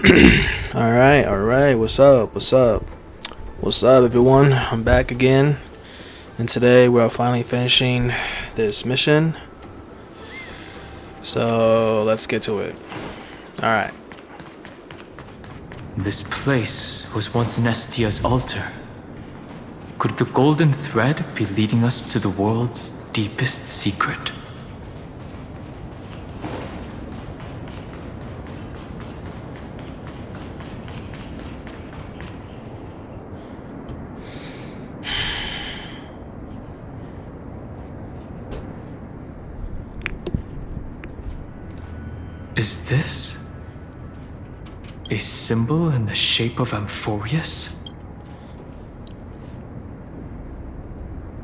Alright, what's up, everyone? I'm back again, and today we're finally finishing this mission. So let's get to it. Alright. This place was once Nestia's altar. Could the golden thread be leading us to the world's deepest secret? Is this a symbol in the shape of Amphorius?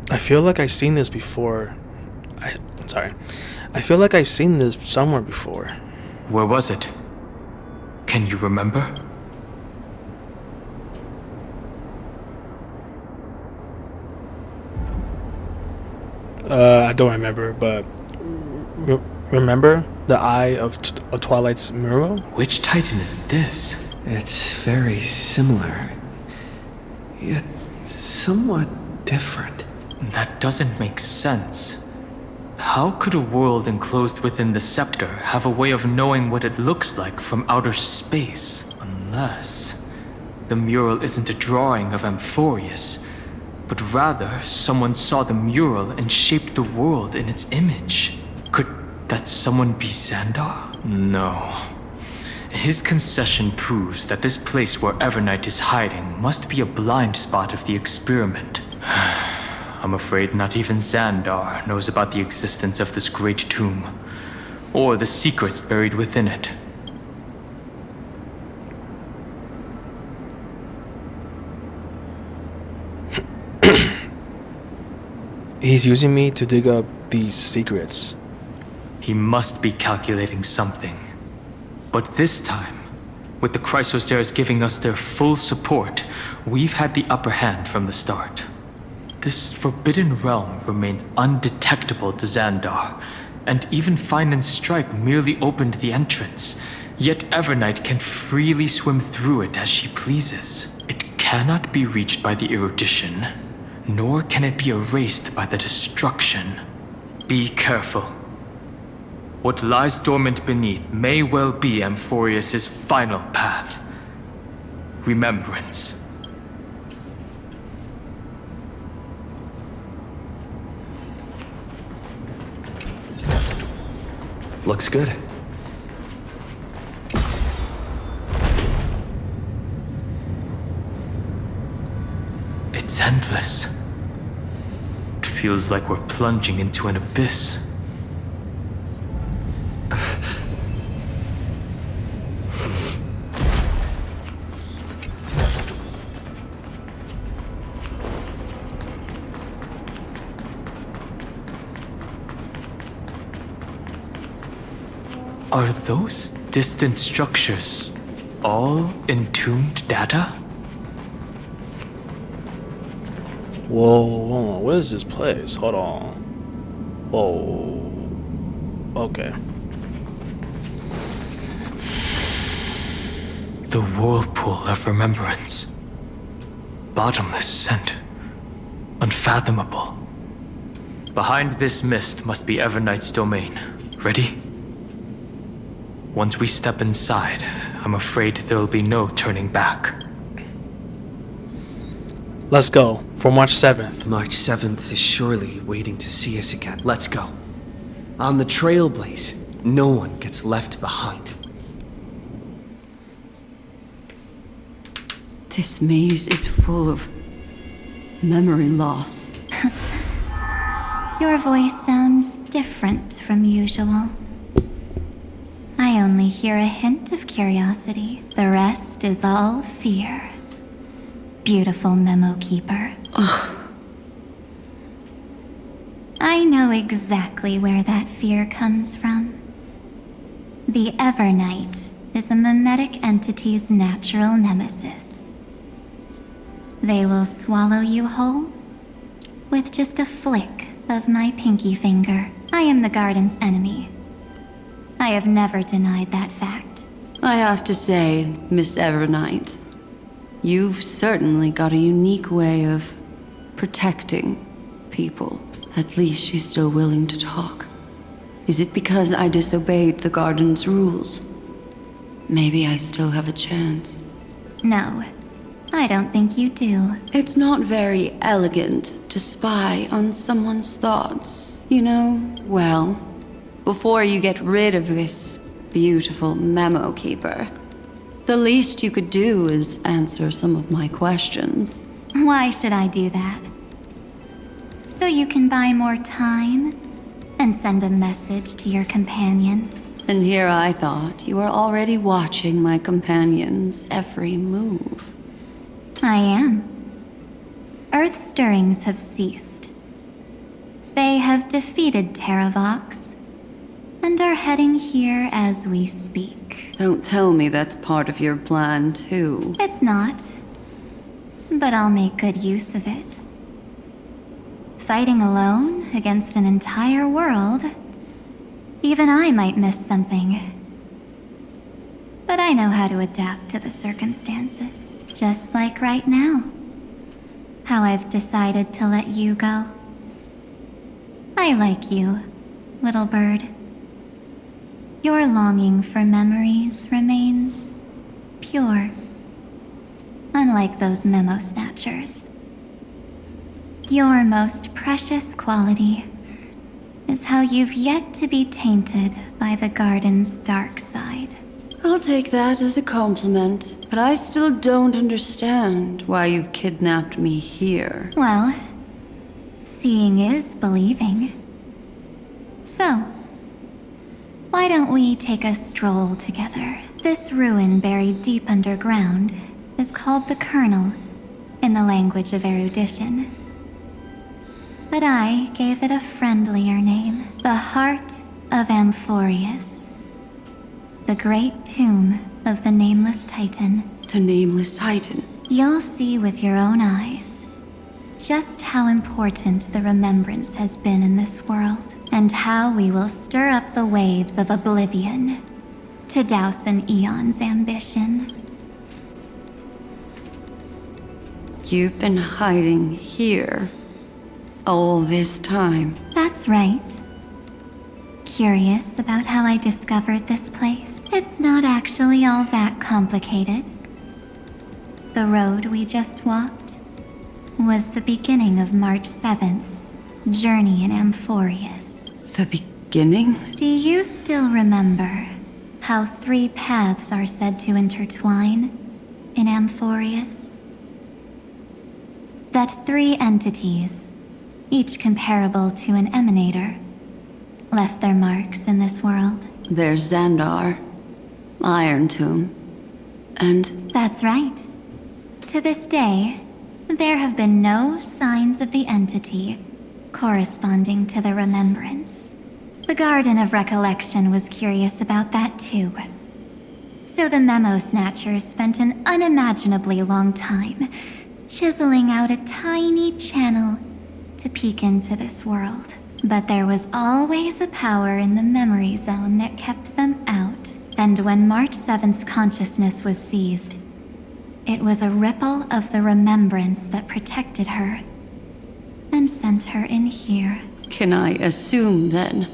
I feel like I've seen this before. I feel like I've seen this somewhere before. Where was it? Can you remember? I don't remember, but remember the Eye of Twilight's mural? Which Titan is this? It's very similar, yet somewhat different. That doesn't make sense. How could a world enclosed within the scepter have a way of knowing what it looks like from outer space? Unless the mural isn't a drawing of Amphorius, but rather someone saw the mural and shaped the world in its image. Could that someone be Xandar? No. His concession proves that this place where Evernight is hiding must be a blind spot of the experiment. I'm afraid not even Xandar knows about the existence of this great tomb, or the secrets buried within it. He's using me to dig up these secrets. He must be calculating something. But this time, with the Chrysosaurs giving us their full support, we've had the upper hand from the start. This forbidden realm remains undetectable to Xandar, and even Fine and Strike merely opened the entrance. Yet Evernight can freely swim through it as she pleases. It cannot be reached by the erudition, nor can it be erased by the destruction. Be careful. What lies dormant beneath may well be Amphorius' final path. Remembrance. Looks good. It's endless. It feels like we're plunging into an abyss. Are those distant structures all entombed data? Whoa, what is this place? Hold on. Whoa. Okay. The whirlpool of remembrance. Bottomless and unfathomable. Behind this mist must be Evernight's domain. Ready? Once we step inside, I'm afraid there'll be no turning back. Let's go. For March 7th. March 7th is surely waiting to see us again. Let's go. On the Trailblaze, no one gets left behind. This maze is full of memory loss. Your voice sounds different from usual. I only hear a hint of curiosity. The rest is all fear. Beautiful memo keeper. I know exactly where that fear comes from. The Evernight is a mimetic entity's natural nemesis. They will swallow you whole with just a flick of my pinky finger. I am the garden's enemy. I have never denied that fact. I have to say, Miss Evernight, you've certainly got a unique way of protecting people. At least she's still willing to talk. Is it because I disobeyed the garden's rules? Maybe I still have a chance. No, I don't think you do. It's not very elegant to spy on someone's thoughts, you know? Well, before you get rid of this beautiful memo keeper, the least you could do is answer some of my questions. Why should I do that? So you can buy more time and send a message to your companions? And here I thought you were already watching my companions' every move. I am. Earth stirrings have ceased. They have defeated Terravox and are heading here as we speak. Don't tell me that's part of your plan, too. It's not, but I'll make good use of it. Fighting alone against an entire world, even I might miss something. But I know how to adapt to the circumstances, just like right now. How I've decided to let you go. I like you, little bird. Your longing for memories remains pure, unlike those memo snatchers. Your most precious quality is how you've yet to be tainted by the garden's dark side. I'll take that as a compliment, but I still don't understand why you've kidnapped me here. Well, seeing is believing. So, why don't we take a stroll together? This ruin buried deep underground is called the Kernel in the language of erudition. But I gave it a friendlier name, the Heart of Amphorius, the great tomb of the Nameless Titan. The Nameless Titan. You'll see with your own eyes just how important the remembrance has been in this world, and how we will stir up the waves of oblivion to douse an eon's ambition. You've been hiding here all this time. That's right. Curious about how I discovered this place? It's not actually all that complicated. The road we just walked was the beginning of March 7th's journey in Amphorius. The beginning? Do you still remember how 3 paths are said to intertwine in Amphorius? That 3 entities, each comparable to an emanator, left their marks in this world. There's Xandar, Iron Tomb, and... That's right. To this day, there have been no signs of the entity corresponding to the remembrance. The Garden of Recollection was curious about that too. So the Memo Snatchers spent an unimaginably long time chiseling out a tiny channel to peek into this world. But there was always a power in the memory zone that kept them out. And when March 7th's consciousness was seized, it was a ripple of the remembrance that protected her and sent her in here. Can I assume, then,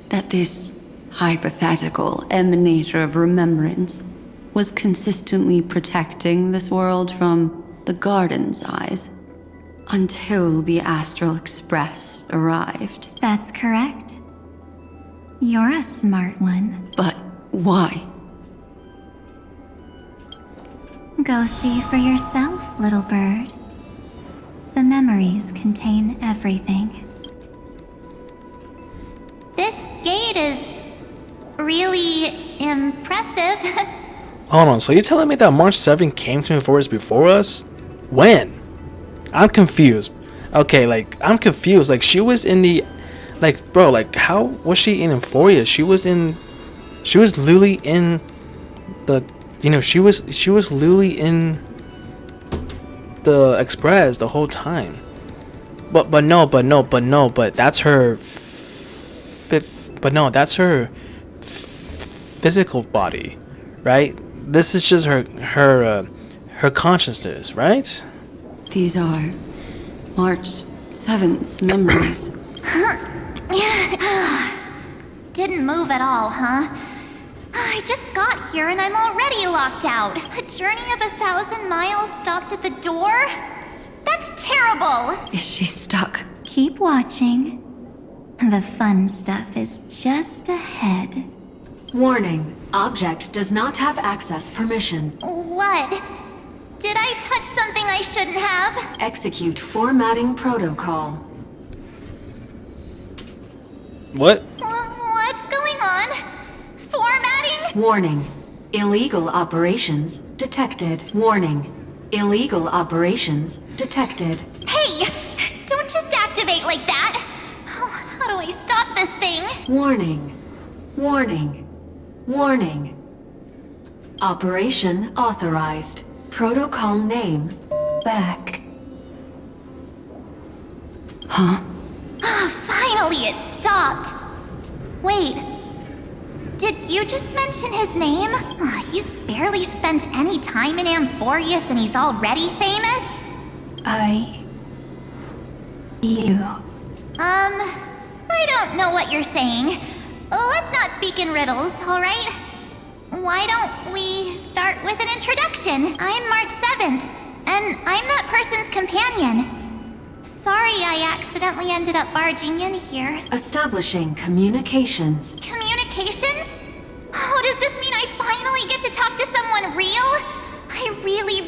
that this hypothetical emanator of remembrance was consistently protecting this world from the Garden's eyes until the Astral Express arrived? That's correct. You're a smart one. But why? Go see for yourself, little bird. The memories contain everything. This gate is really impressive. Hold on, so you're telling me that March 7 came to Amphorius before us? When? I'm confused. Okay, like, I'm confused. Like, she was in the... Like, bro, like, how was she in Amphorius? She was literally in the... You know, she was literally in the Express the whole time. But that's her... That's her physical body, right? This is just her consciousness, right? These are March 7th's memories. Didn't move at all, huh? I just got here and I'm already locked out. A journey of 1,000 miles stopped at the door? That's terrible! Is she stuck? Keep watching. The fun stuff is just ahead. Warning. Object does not have access permission. What? Did I touch something I shouldn't have? Execute formatting protocol. What? What's going on? Formatting? Warning. Illegal operations detected. Warning. Illegal operations detected. Hey! Don't just activate like that! How do I stop this thing? Warning. Warning. Warning. Operation authorized. Protocol name. Back. Huh? Finally, it stopped. Wait. Did you just mention his name? He's barely spent any time in Amphorius and he's already famous? You. I don't know what you're saying. Let's not speak in riddles, alright? Why don't we start with an introduction? I'm March 7th, and I'm that person's companion. Sorry I accidentally ended up barging in here. Establishing communications. Communications? Oh, does this mean I finally get to talk to someone real? I really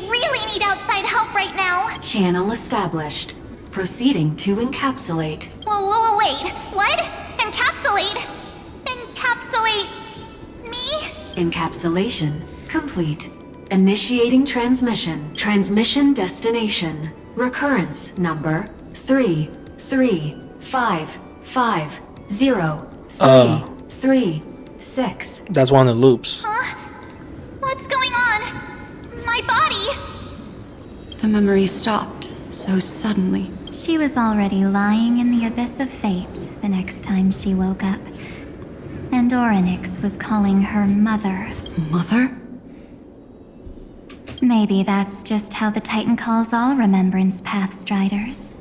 need outside help right now. Channel established. Proceeding to encapsulate. Whoa, wait. What? Encapsulate? Encapsulate me? Encapsulation complete. Initiating transmission. Transmission destination. Recurrence number 335503336. That's one of the loops. Huh? What's going on? My body? The memory stopped so suddenly. She was already lying in the abyss of fate the next time she woke up. And Orynyx was calling her mother. Mother? Maybe that's just how the Titan calls all Remembrance Pathstriders.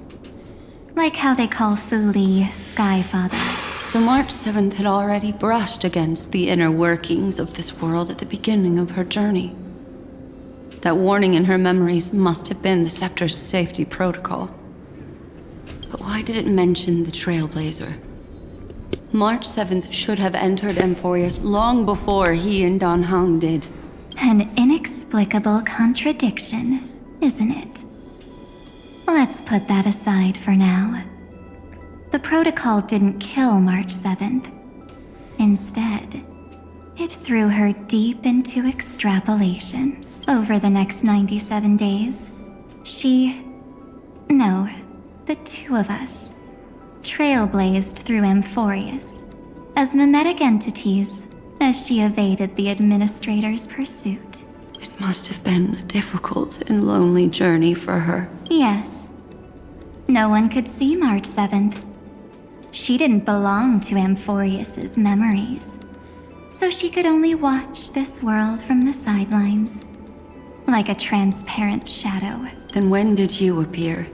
Like how they call Fuli Skyfather. So March 7th had already brushed against the inner workings of this world at the beginning of her journey. That warning in her memories must have been the Scepter's safety protocol. But why did it mention the Trailblazer? March 7th should have entered Amphorius long before he and Dan Heng did. An inexplicable contradiction, isn't it? Let's put that aside for now. The protocol didn't kill March 7th. Instead, it threw her deep into extrapolations. Over the next 97 days, the two of us, trailblazed through Amphorius as mimetic entities as she evaded the administrator's pursuit. It must have been a difficult and lonely journey for her. Yes. No one could see March 7th. She didn't belong to Amphorius's memories, so she could only watch this world from the sidelines, like a transparent shadow. Then when did you appear?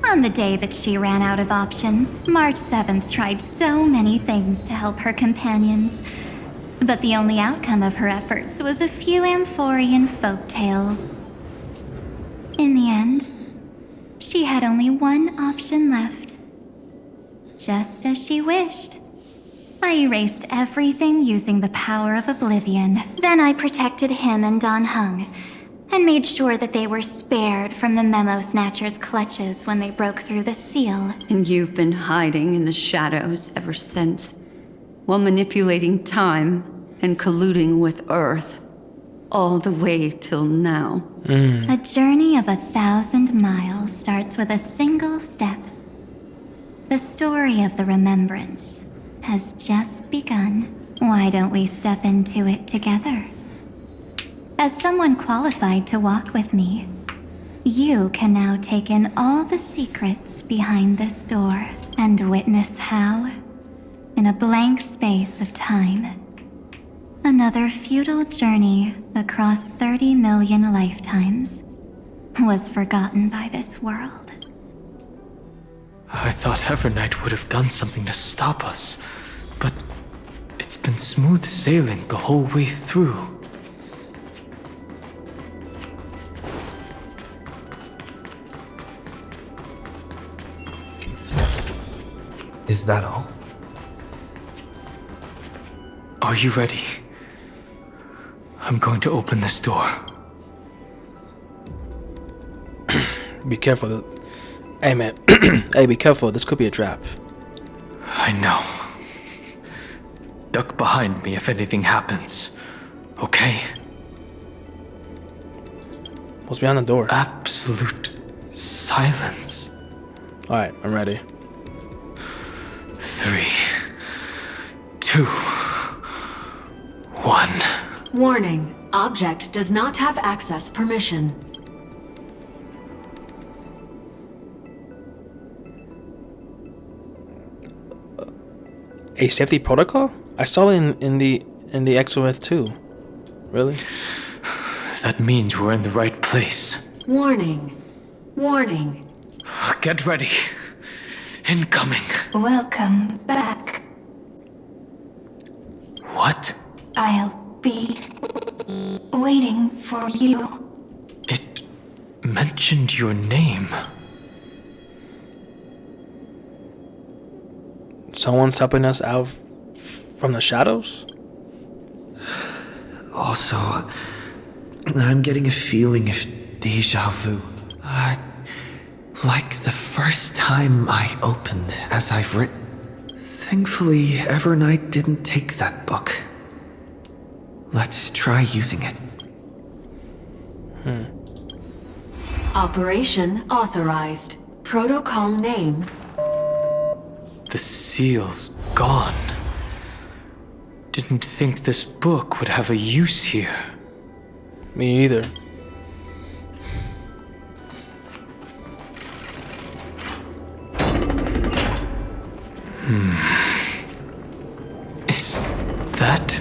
On the day that she ran out of options, March 7th tried so many things to help her companions. But the only outcome of her efforts was a few Amphorian folktales. In the end, she had only one option left. Just as she wished. I erased everything using the power of oblivion. Then I protected him and Dan Heng, and made sure that they were spared from the Memo Snatcher's clutches when they broke through the seal. And you've been hiding in the shadows ever since, while manipulating time and colluding with Earth, all the way till now. A journey of 1,000 miles starts with a single step. The story of the Remembrance has just begun. Why don't we step into it together? As someone qualified to walk with me, you can now take in all the secrets behind this door and witness how, in a blank space of time, Another futile journey across 30 million lifetimes was forgotten by this world. I thought Evernight would have done something to stop us, but it's been smooth sailing the whole way through. Is that all? Are you ready? I'm going to open this door. Be careful. Hey, man. Hey, be careful. This could be a trap. I know. Duck behind me if anything happens. Okay? What's behind the door? Absolute silence. Alright, I'm ready. 3, 2, 1. Warning. Object does not have access permission. A safety protocol? I saw it in the Exometh too. Really? That means we're in the right place. Warning. Warning. Get ready. Incoming. Welcome back. What? I'll be waiting for you. It mentioned your name. Someone's helping us out from the shadows? Also, I'm getting a feeling of deja vu. Like the first time I opened as I've written. Thankfully, Evernight didn't take that book. Let's try using it. Operation authorized. Protocol name. The seal's gone. Didn't think this book would have a use here. Me either. Is that...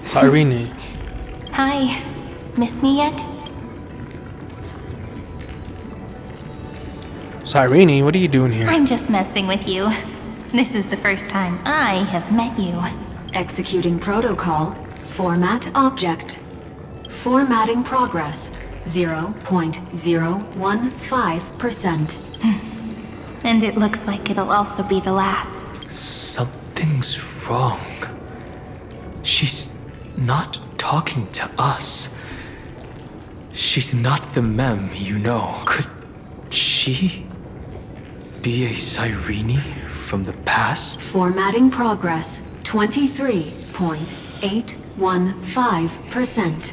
Cyrene. Hi. Miss me yet? Cyrene, what are you doing here? I'm just messing with you. This is the first time I have met you. Executing protocol. Format object. Formatting progress. 0.015%. And it looks like it'll also be the last. Something's wrong. She's not talking to us. She's not the mem you know. Could she be a Cyrene from the past? Formatting progress. 23.815%.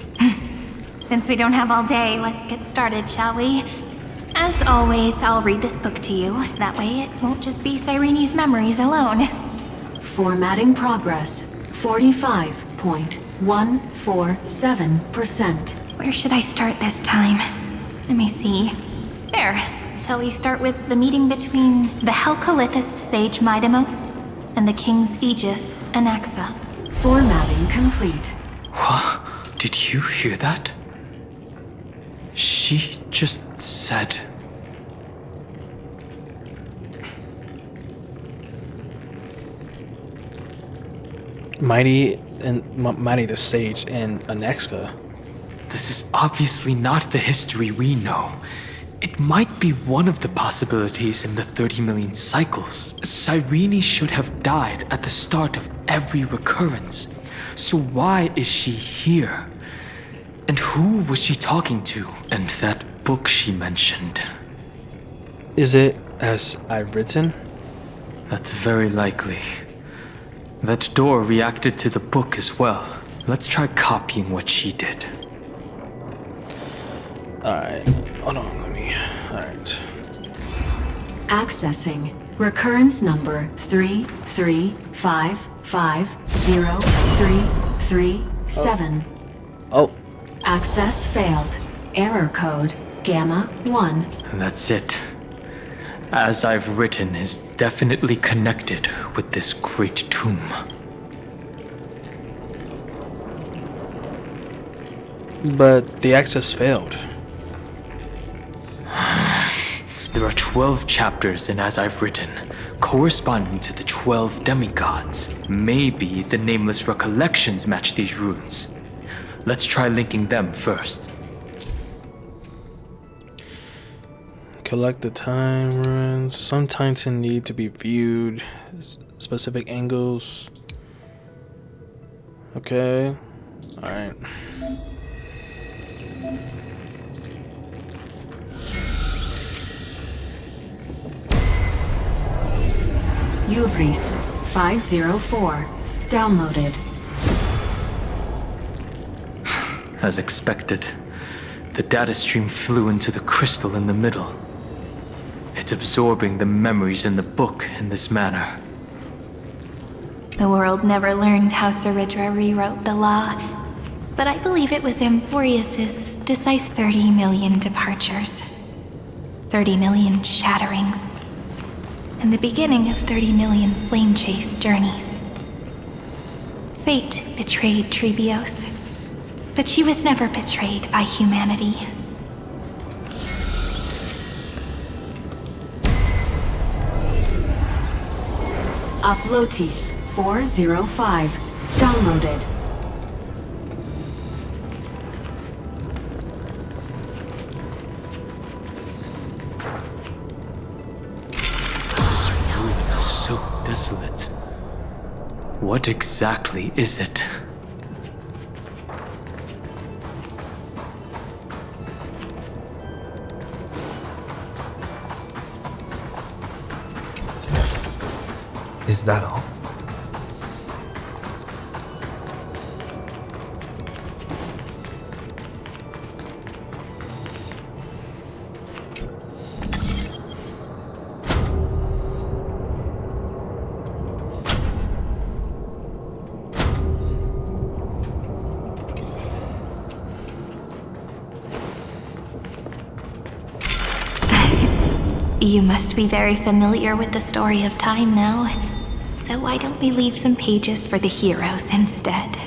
Since we don't have all day, let's get started, shall we? As always, I'll read this book to you. That way it won't just be Cyrene's memories alone. Formatting progress. 45.147%. Where should I start this time? Let me see. There. Shall we start with the meeting between the Helcolithist sage Midamos and the King's Aegis, Anaxa? Formatting complete. What? Did you hear that? She just said... Mighty the Sage and Anaxa. This is obviously not the history we know. It might be one of the possibilities in the 30 million cycles. Cyrene should have died at the start of every recurrence. So why is she here? And who was she talking to? And that book she mentioned. Is it as I've written? That's very likely. That door reacted to the book as well. Let's try copying what she did. Alright. Hold on, alright. Accessing. Recurrence number 335503337. Oh. Access failed. Error code Gamma 1. And that's it. As I've written is definitely connected with this great tomb. But the access failed. There are 12 chapters in As I've Written, corresponding to the 12 demigods. Maybe the nameless recollections match these runes. Let's try linking them first. Collect the time runes. Some titan need to be viewed. Specific angles. Okay. Alright. Uvris 504. Downloaded. As expected, the data stream flew into the crystal in the middle. It's absorbing the memories in the book in this manner. The world never learned how Saridra rewrote the law, but I believe it was Amphorius's decisive 30 million departures, 30 million shatterings, and the beginning of 30 million flame chase journeys. Fate betrayed Trebios, but she was never betrayed by humanity. Uplotis 405. Downloaded. This room is so desolate. What exactly is it? Is that all? You must be very familiar with the story of time now, so why don't we leave some pages for the heroes instead?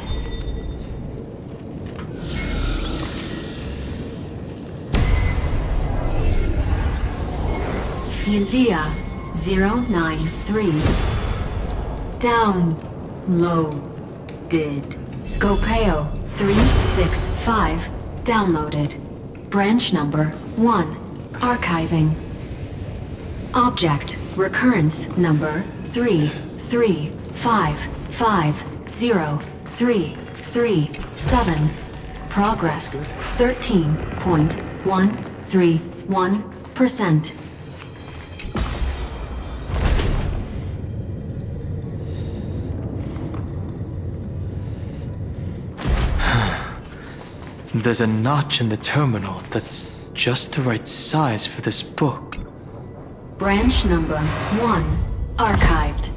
Philia 093. Downloaded. Scopeo 365. Downloaded. Branch number 1. Archiving. Object recurrence number 335503337. Progress 13.131%. There's a notch in the terminal that's just the right size for this book. Branch number 1. Archived.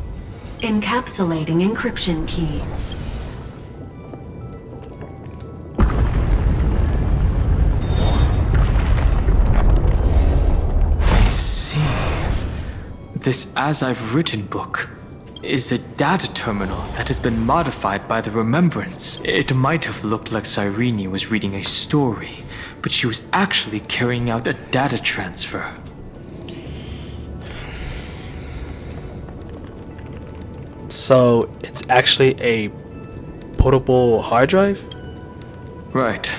Encapsulating encryption key. I see. This As I've Written book is a data terminal that has been modified by the remembrance. It might have looked like Cyrene was reading a story, but she was actually carrying out a data transfer. So it's actually a portable hard drive? Right.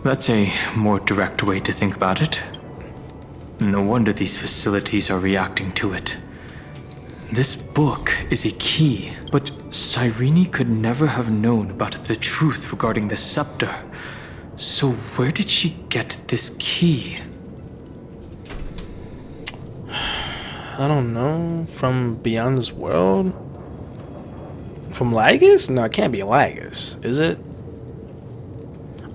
That's a more direct way to think about it. No wonder these facilities are reacting to it. This book is a key, but Cyrene could never have known about the truth regarding the scepter. So where did she get this key? I don't know. From beyond this world? From Lygus? No, it can't be Lygus, is it?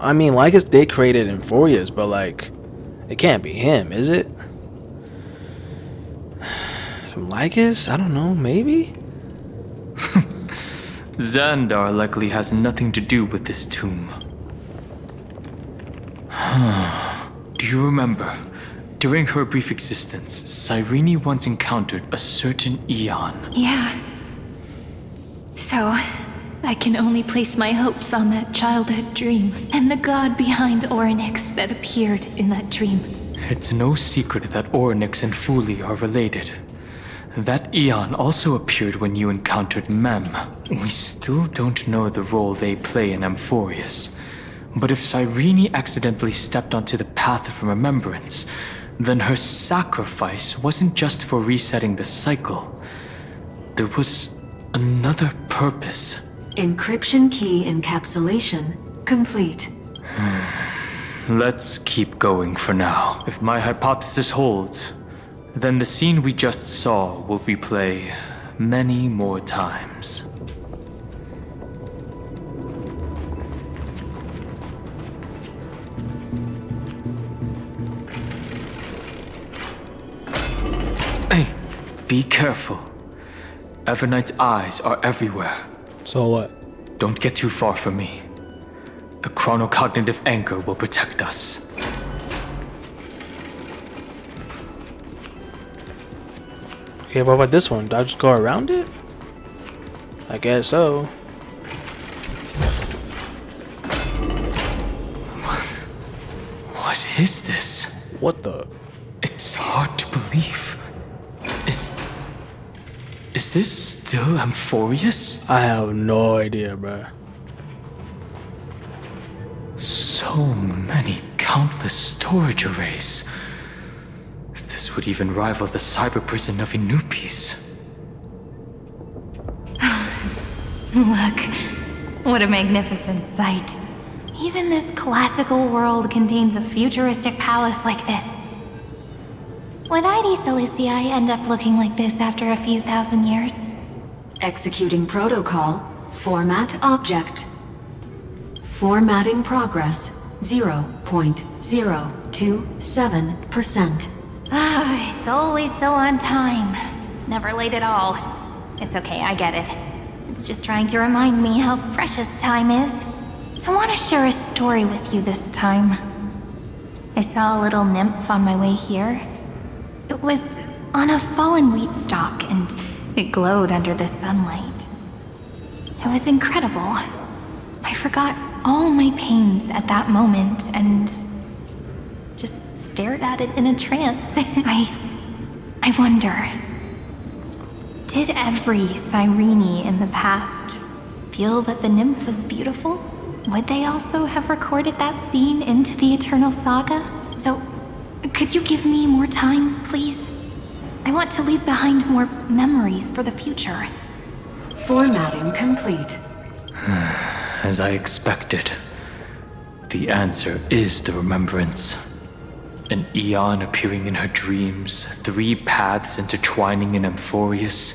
I mean, Lygus did create it in 4 years, but like, it can't be him, is it? From Lygus? I don't know, maybe? Xandar likely has nothing to do with this tomb. Do you remember? During her brief existence, Cyrene once encountered a certain Eon. Yeah. So, I can only place my hopes on that childhood dream and the god behind Orynyx that appeared in that dream. It's no secret that Orynyx and Fuli are related. That Eon also appeared when you encountered Mem. We still don't know the role they play in Amphorius. But if Cyrene accidentally stepped onto the path of remembrance, then her sacrifice wasn't just for resetting the cycle. There was another purpose. Encryption key encapsulation complete. Let's keep going for now. If my hypothesis holds, then the scene we just saw will replay many more times. Hey, be careful. Evernight's eyes are everywhere. So what? Don't get too far from me. The chronocognitive anchor will protect us. Okay, what about this one? Did I just go around it? I guess so. What is this? What the? It's hard to believe. Is this still Amphorius? I have no idea, bruh. So many countless storage arrays. This would even rival the cyber prison of Inupis. Look, what a magnificent sight. Even this classical world contains a futuristic palace like this. Would ID Silicii end up looking like this after a few thousand years? Executing protocol. Format object. Formatting progress 0.027%. Ah, it's always so on time. Never late at all. It's okay, I get it. It's just trying to remind me how precious time is. I want to share a story with you this time. I saw a little nymph on my way here. It was on a fallen wheat stalk, and it glowed under the sunlight. It was incredible. I forgot all my pains at that moment and just stared at it in a trance. I wonder, did every Cyrene in the past feel that the nymph was beautiful? Would they also have recorded that scene into the Eternal Saga? So, could you give me more time, please? I want to leave behind more memories for the future. Formatting complete. As I expected, the answer is the remembrance. An Eon appearing in her dreams, 3 paths intertwining in Amphorius,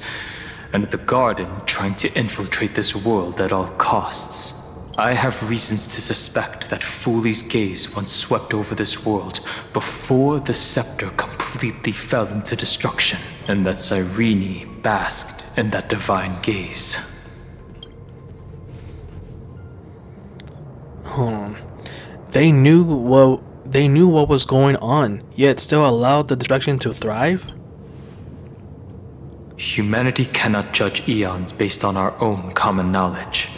and the Garden trying to infiltrate this world at all costs. I have reasons to suspect that Fuli's gaze once swept over this world before the scepter completely fell into destruction, and that Cyrene basked in that divine gaze. They knew what was going on, yet still allowed the destruction to thrive? Humanity cannot judge eons based on our own common knowledge.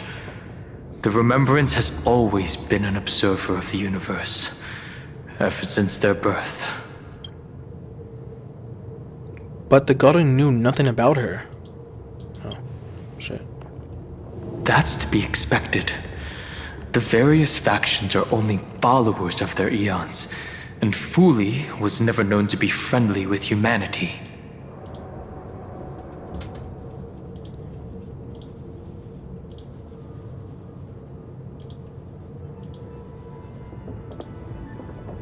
The Remembrance has always been an observer of the universe, ever since their birth. But the Garden knew nothing about her. Oh, shit. That's to be expected. The various factions are only followers of their eons, and Fuli was never known to be friendly with humanity.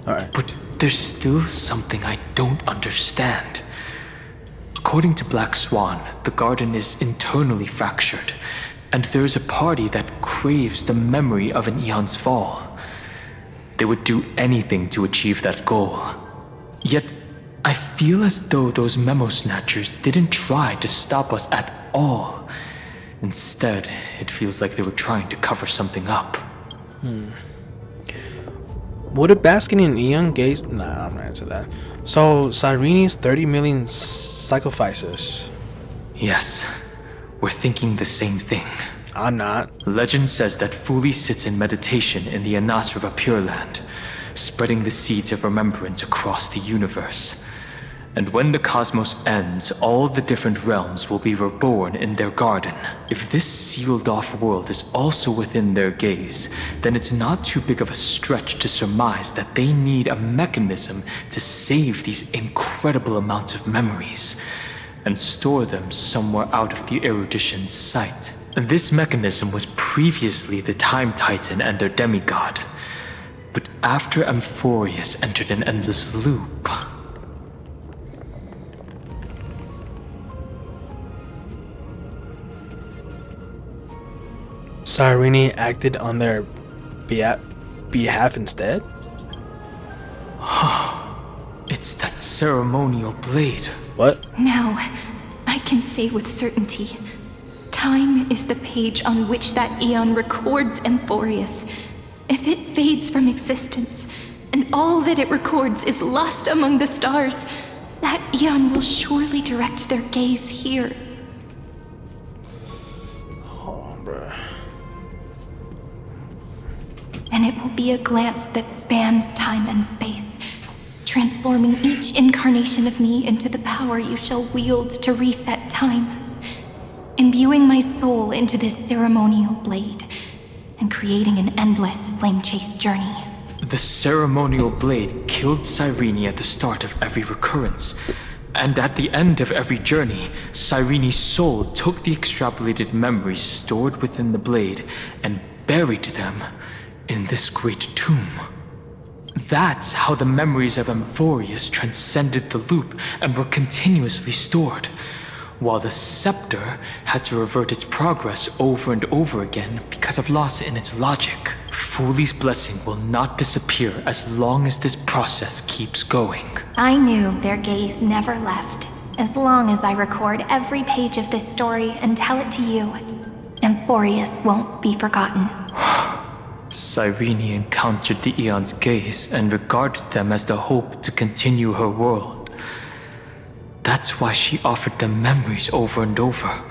Alright. But there's still something I don't understand. According to Black Swan, the Garden is internally fractured, and there is a party that craves the memory of an eon's fall. They would do anything to achieve that goal. Yet, I feel as though those memo snatchers didn't try to stop us at all. Instead, it feels like they were trying to cover something up. Would a basking in Eon gaze? Nah, I'm not gonna answer that. So, Cyreni's 30 million sacrifices. Yes, we're thinking the same thing. I'm not. Legend says that Fuli sits in meditation in the Anasrava Pure Land, spreading the seeds of remembrance across the universe. And when the cosmos ends, all the different realms will be reborn in their garden. If this sealed-off world is also within their gaze, then it's not too big of a stretch to surmise that they need a mechanism to save these incredible amounts of memories and store them somewhere out of the erudition's sight. And this mechanism was previously the Time Titan and their demigod. But after Amphorius entered an endless loop... Cyrene acted on their behalf instead? It's that ceremonial blade. What? Now, I can say with certainty, time is the page on which that eon records Amphorius. If it fades from existence, and all that it records is lost among the stars, that eon will surely direct their gaze here. Oh, bruh. And it will be a glance that spans time and space, transforming each incarnation of me into the power you shall wield to reset time, imbuing my soul into this ceremonial blade, and creating an endless flame-chased journey. The ceremonial blade killed Cyrene at the start of every recurrence, and at the end of every journey, Cyrene's soul took the extrapolated memories stored within the blade and buried them in this great tomb. That's how the memories of Amphorius transcended the loop and were continuously stored, while the scepter had to revert its progress over and over again because of loss in its logic. Fuli's blessing will not disappear as long as this process keeps going. I knew their gaze never left. As long as I record every page of this story and tell it to you, Amphorius won't be forgotten. Cyrene encountered the Eon's gaze and regarded them as the hope to continue her world. That's why she offered them memories over and over,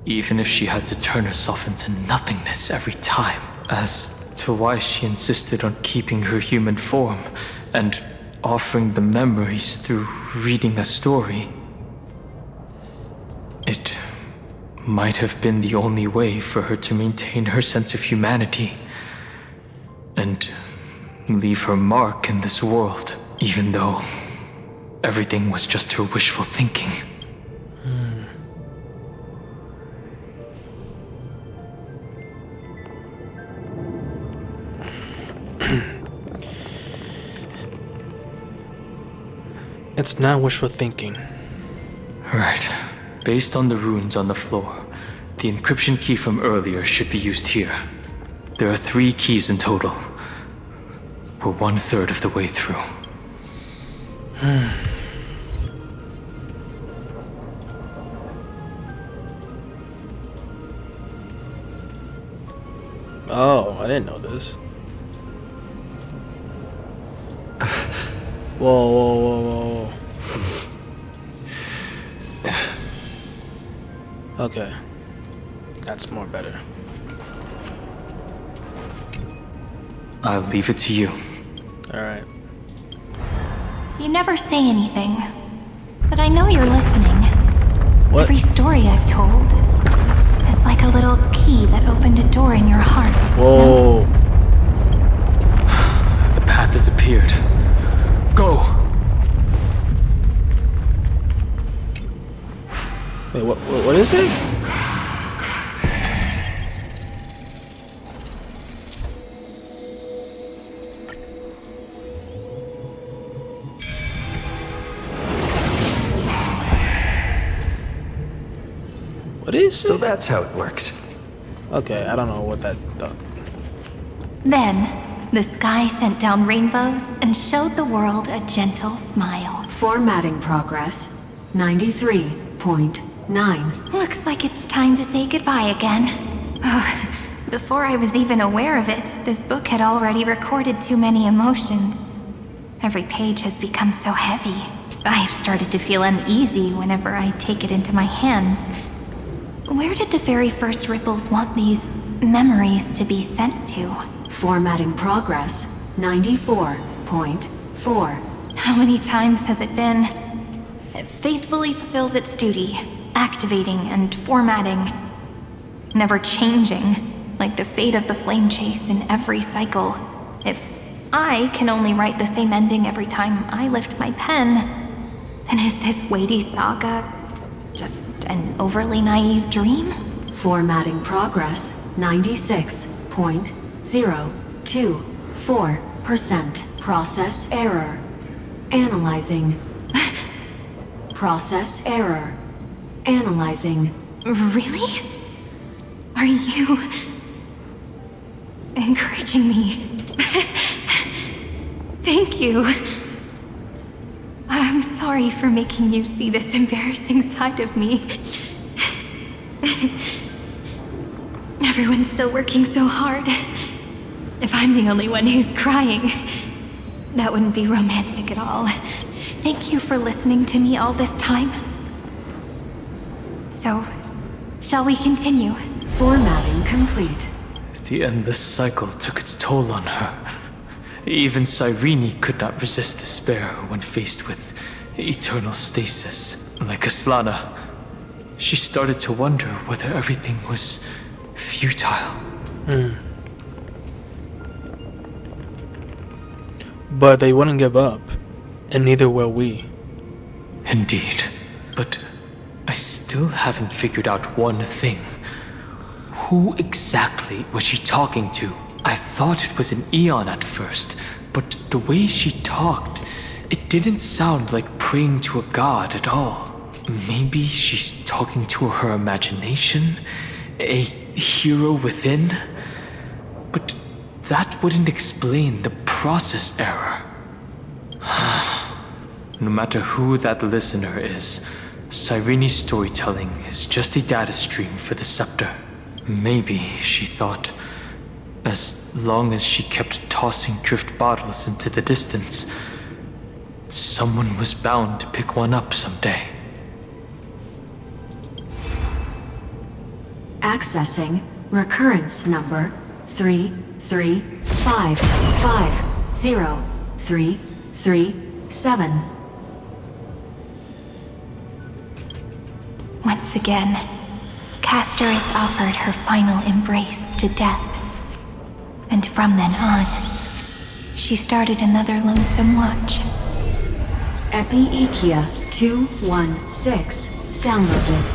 even if she had to turn herself into nothingness every time. As to why she insisted on keeping her human form and offering the memories through reading a story, it might have been the only way for her to maintain her sense of humanity and leave her mark in this world, even though everything was just her wishful thinking. It's not wishful thinking. Right. Based on the runes on the floor, the encryption key from earlier should be used here. There are 3 keys in total. We're 1/3 of the way through. Oh, I didn't know this. Whoa, whoa, whoa, whoa. Okay. That's more better. I'll leave it to you. Alright. You never say anything, but I know you're listening. What? Every story I've told is like a little key that opened a door in your heart. Whoa. The path has appeared. Go! Wait, what is it? What is So it? that's how it works. Okay, I don't know what that does. Then, the sky sent down rainbows and showed the world a gentle smile. Formatting progress 93.9. Looks like it's time to say goodbye again. Ugh, Before I was even aware of it, this book had already recorded too many emotions. Every page has become so heavy. I've started to feel uneasy whenever I take it into my hands. Where did the very first ripples want these memories to be sent to? Formatting progress 94.4. How many times has it been? It faithfully fulfills its duty, activating and formatting, never changing, like the fate of the flame chase in every cycle. If I can only write the same ending every time I lift my pen, then is this weighty saga just an overly naive dream? Formatting progress 96.024%. Process error. Analyzing. Process error. Analyzing. Really? Are you encouraging me? Thank you. I'm sorry for making you see this embarrassing side of me. Everyone's still working so hard. If I'm the only one who's crying, that wouldn't be romantic at all. Thank you for listening to me all this time. So, shall we continue? Formatting complete. The endless cycle took its toll on her. Even Cyrene could not resist despair when faced with eternal stasis. Like Aslana, she started to wonder whether everything was futile. But they wouldn't give up, and neither will we. Indeed. But I still haven't figured out one thing. Who exactly was she talking to? I thought it was an Eon at first, but the way she talked, it didn't sound like praying to a god at all. Maybe she's talking to her imagination? A hero within? But that wouldn't explain the process error. No matter who that listener is, Cyrene's storytelling is just a data stream for the scepter. Maybe, she thought, as long as she kept tossing drift bottles into the distance, someone was bound to pick one up someday. Accessing recurrence number 335503337. Once again, Castor is offered her final embrace to death. And from then on, she started another lonesome watch. Epi-Ikia 216 downloaded.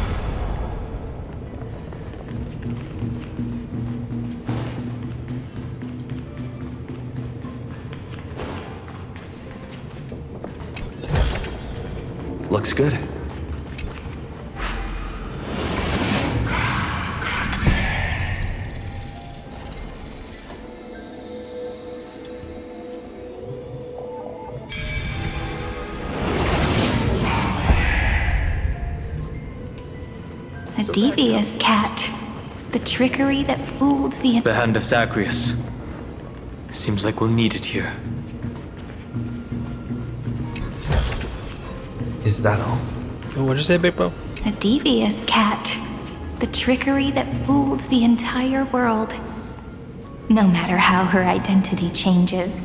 Looks good. A devious cat. The trickery that fooled the... The hand of Zagreus. Seems like we'll need it here. Is that all? What'd you say, Big Bro? A devious cat. The trickery that fooled the entire world. No matter how her identity changes,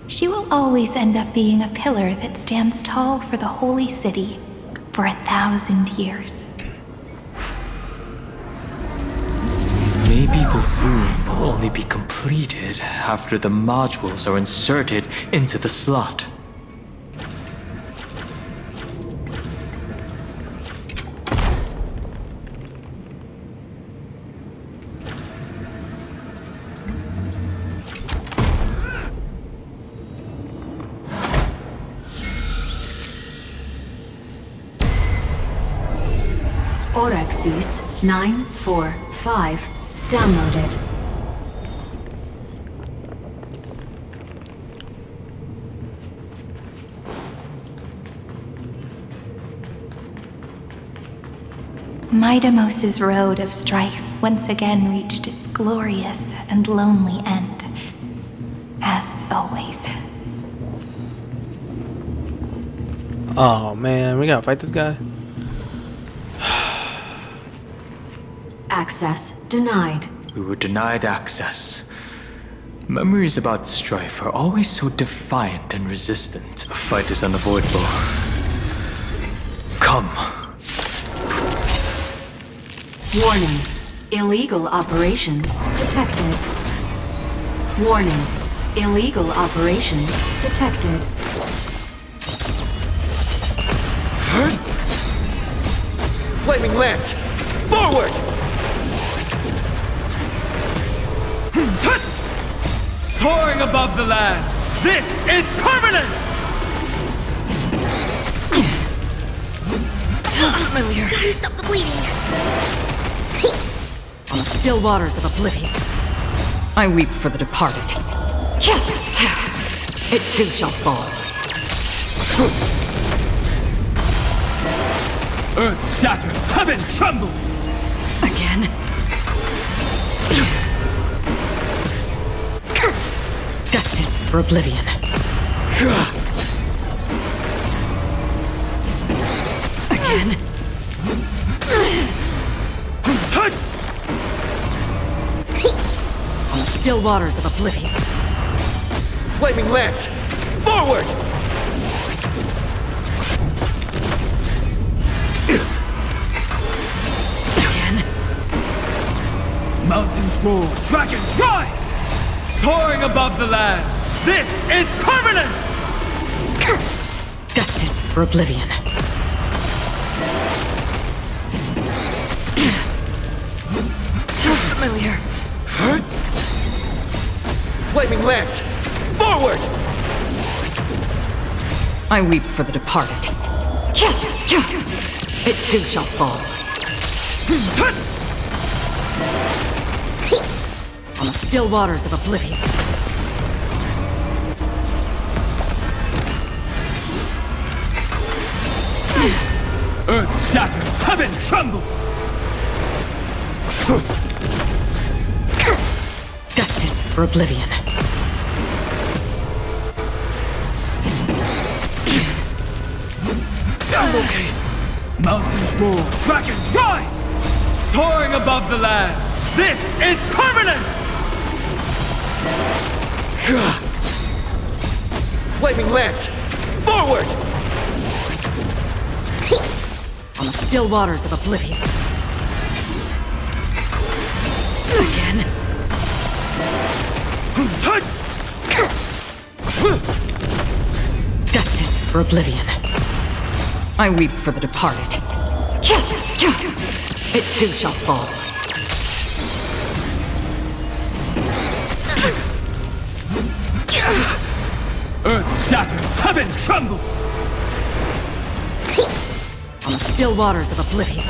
she will always end up being a pillar that stands tall for the holy city for 1,000 years. Maybe the room will only be completed after the modules are inserted into the slot. Orexis 945 downloaded. Midamos's road of strife once again reached its glorious and lonely end. As always. Oh man, we gotta fight this guy. Access denied. We were denied access. Memories about strife are always so defiant and resistant. A fight is unavoidable. Come. Warning. Illegal operations detected. Warning. Illegal operations detected. Flaming lance! Forward! Soaring above the lands, this is permanence! Familiar. Gotta stop the bleeding. On the still waters of oblivion, I weep for the departed. It too shall fall. Earth shatters, heaven trembles! Again? Destined for oblivion. Again? On the still waters of oblivion. Flaming lance! Forward! Again? Mountains roar, dragons rise! Soaring above the lands, this is permanence! Destined for oblivion. Familiar. Flaming lance! Forward! I weep for the departed. It too shall fall. On the still waters of oblivion. Earth shatters, heaven trembles! Destined for oblivion. I'm okay. Mountains roar, dragons rise! Soaring above the lands, this is permanence! Flaming lance! Forward! On the still waters of oblivion. Again? Destined for oblivion. I weep for the departed. It too shall fall. Earth shatters, heaven trembles! On the still waters of oblivion.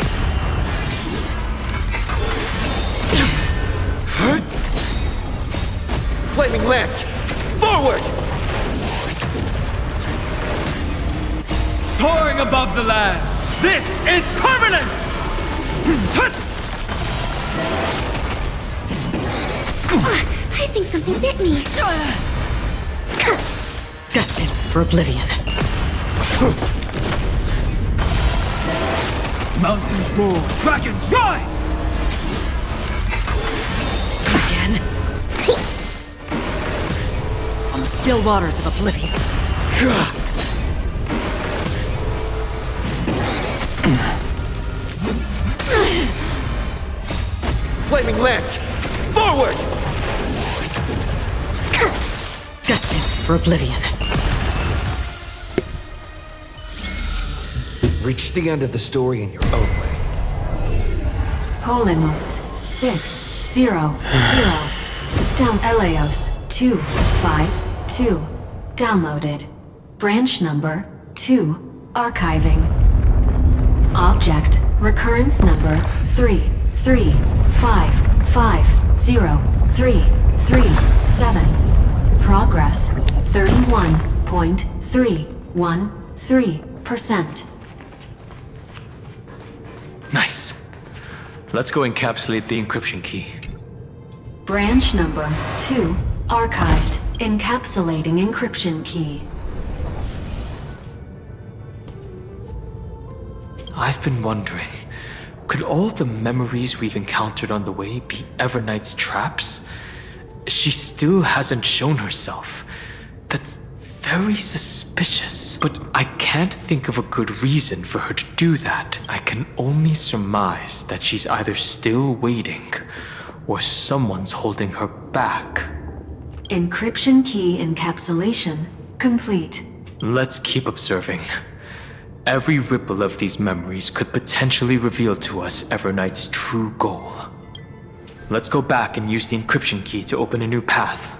Flaming lance! Forward! Soaring above the lands, this is permanence! I think something bit me. Destined for oblivion. Mountains roar, dragons rise! Again? On the still waters of oblivion. Flaming lance! Forward! Destined for oblivion. Reach the end of the story in your own way. Polemos 600. Down Eleos 252. Downloaded. Branch number 2. Archiving. Object recurrence number 335503337. Progress 31.313%. Nice. Let's go encapsulate the encryption key. Branch number 2, archived. Encapsulating encryption key. I've been wondering, could all the memories we've encountered on the way be Evernight's traps? She still hasn't shown herself. That's very suspicious. But I can't think of a good reason for her to do that. I can only surmise that she's either still waiting, or someone's holding her back. Encryption key encapsulation complete. Let's keep observing. Every ripple of these memories could potentially reveal to us Evernight's true goal. Let's go back and use the encryption key to open a new path.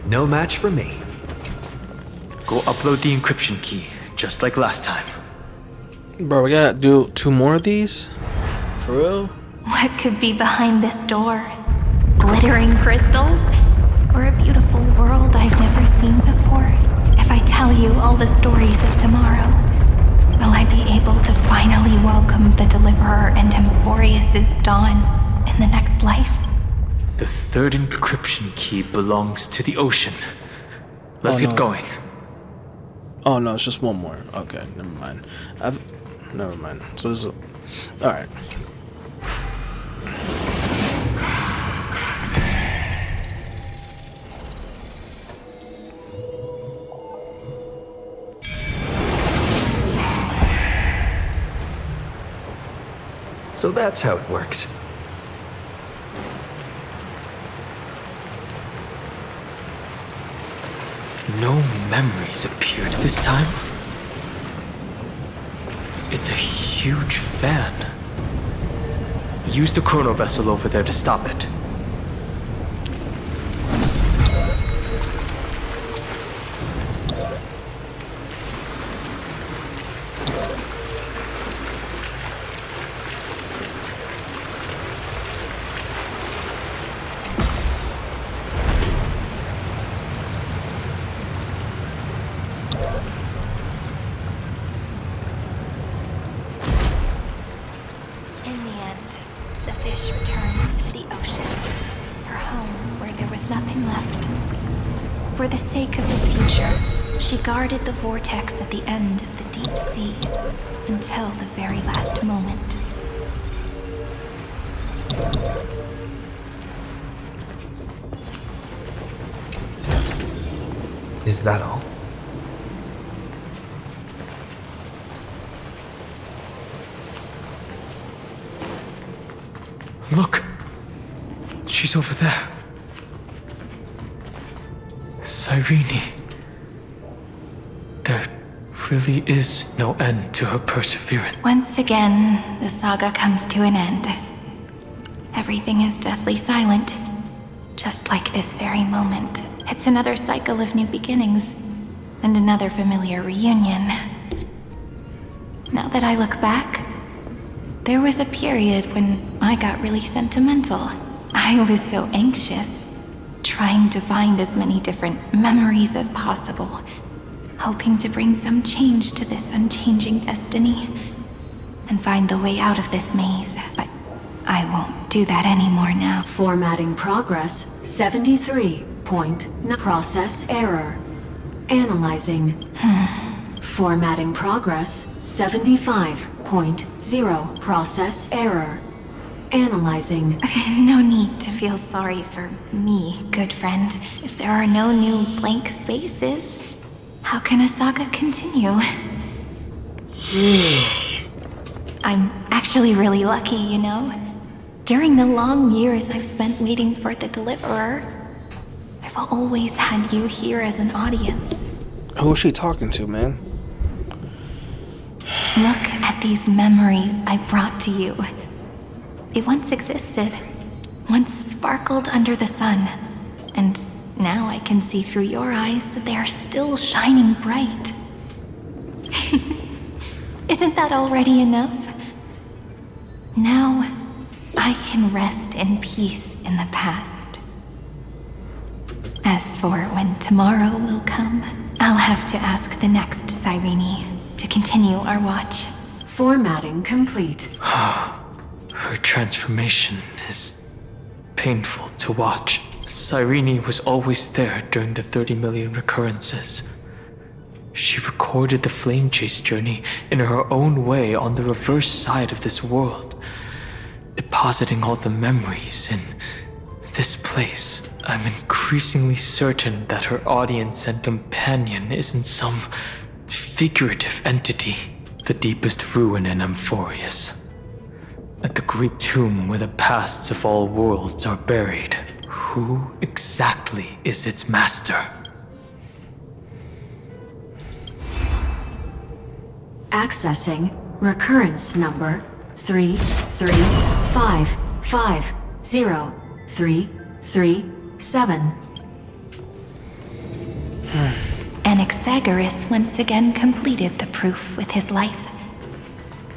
No match for me. Go upload the encryption key, just like last time. Bro, we gotta do 2 more of these? For real? What could be behind this door? Glittering crystals? Or a beautiful world I've never seen before? If I tell you all the stories of tomorrow, will I be able to finally welcome the Deliverer and Emphorius' dawn in the next life? The third encryption key belongs to the ocean. Let's get going. Oh no, it's just 1 more. Okay, never mind. Never mind. So this is... Alright. So that's how it works. No memories appeared this time. It's a huge fan. Use the chrono vessel over there to stop it. For the sake of the future, she guarded the vortex at the end of the deep sea until the very last moment. Is that all? Look! She's over there. Cyrene. There really is no end to her perseverance. Once again, the saga comes to an end. Everything is deathly silent, just like this very moment. It's another cycle of new beginnings, and another familiar reunion. Now that I look back, there was a period when I got really sentimental. I was so anxious, trying to find as many different memories as possible, hoping to bring some change to this unchanging destiny, and find the way out of this maze. But I won't do that anymore now. Formatting progress 73. Process error. Analyzing. Formatting progress 75.0. Process error. Analyzing. No need to feel sorry for me, good friend. If there are no new blank spaces, how can a saga continue? I'm actually really lucky, you know? During the long years I've spent waiting for the Deliverer, I've always had you here as an audience. Who is she talking to, man? Look at these memories I brought to you. They once existed, once sparkled under the sun, and Now I can see through your eyes that they are still shining bright. Isn't that already enough? Now, I can rest in peace in the past. As for when tomorrow will come, I'll have to ask the next Cyrene to continue our watch. Formatting complete. Her transformation is painful to watch. Cyrene was always there during the 30 million recurrences. She recorded the flame chase journey in her own way on the reverse side of this world, depositing all the memories in this place. I'm increasingly certain that her audience and companion isn't some figurative entity. The deepest ruin in Amphorius. At the great tomb where the pasts of all worlds are buried. Who exactly is its master? Accessing recurrence number 335503337. Anaxagoras once again completed the proof with his life.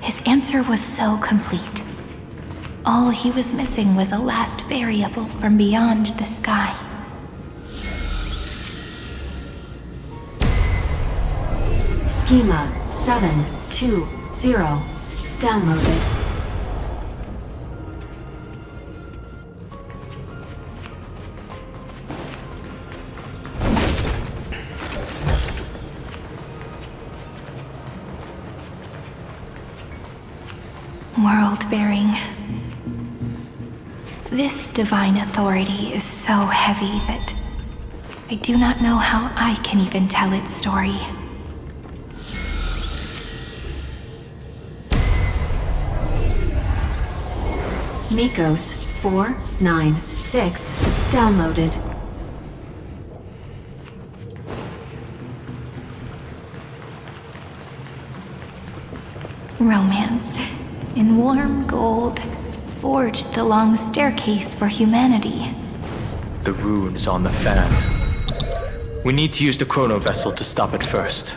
His answer was so complete. All he was missing was a last variable from beyond the sky. Schema 720 downloaded. World-bearing. This divine authority is so heavy that I do not know how I can even tell its story. Nikos 496 downloaded. Romance, in warm gold, forged the long staircase for humanity. The rune is on the fan. We need to use the chrono vessel to stop it first.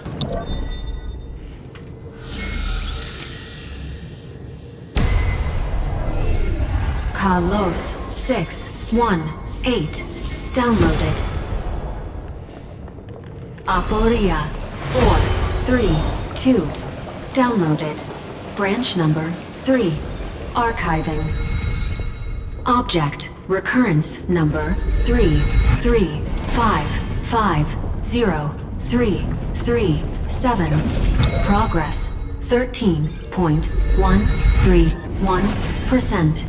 Kalos 618 downloaded. Aporia 432 downloaded. Branch number 3 archiving. Object recurrence number 335503337. Progress 13.131%.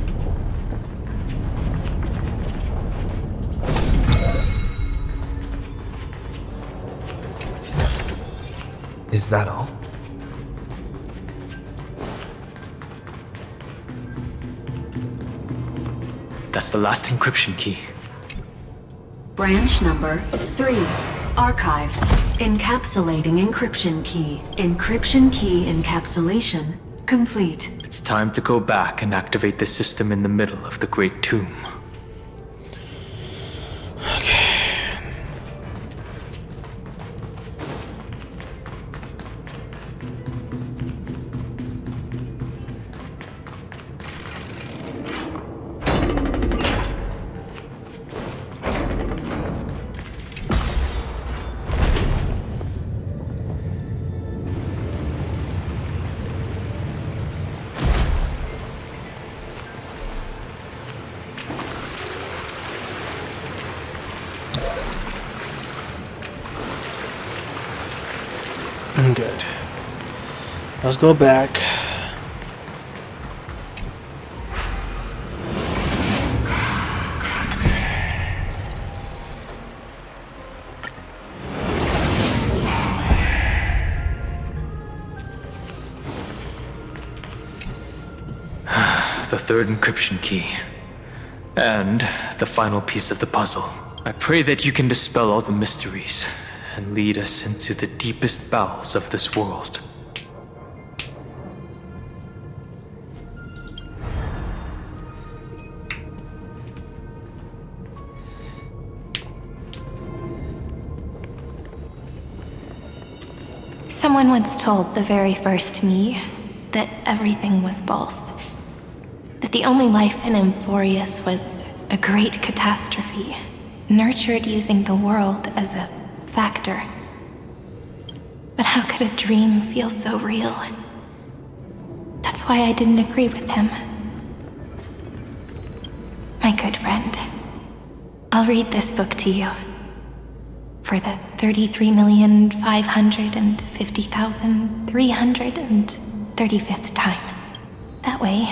Is that all? That's the last encryption key. Branch number 3 archived. Encapsulating encryption key. Encryption key encapsulation complete. It's time to go back and activate the system in the middle of the Great Tomb. I'm good. Let's go back. The third encryption key. And the final piece of the puzzle. I pray that you can dispel all the mysteries and lead us into the deepest bowels of this world. Someone once told the very first me that everything was false. That the only life in Emphorius was a great catastrophe, nurtured using the world as a factor. But how could a dream feel so real? That's why I didn't agree with him. My good friend, I'll read this book to you. For the 33,550,335th time. That way,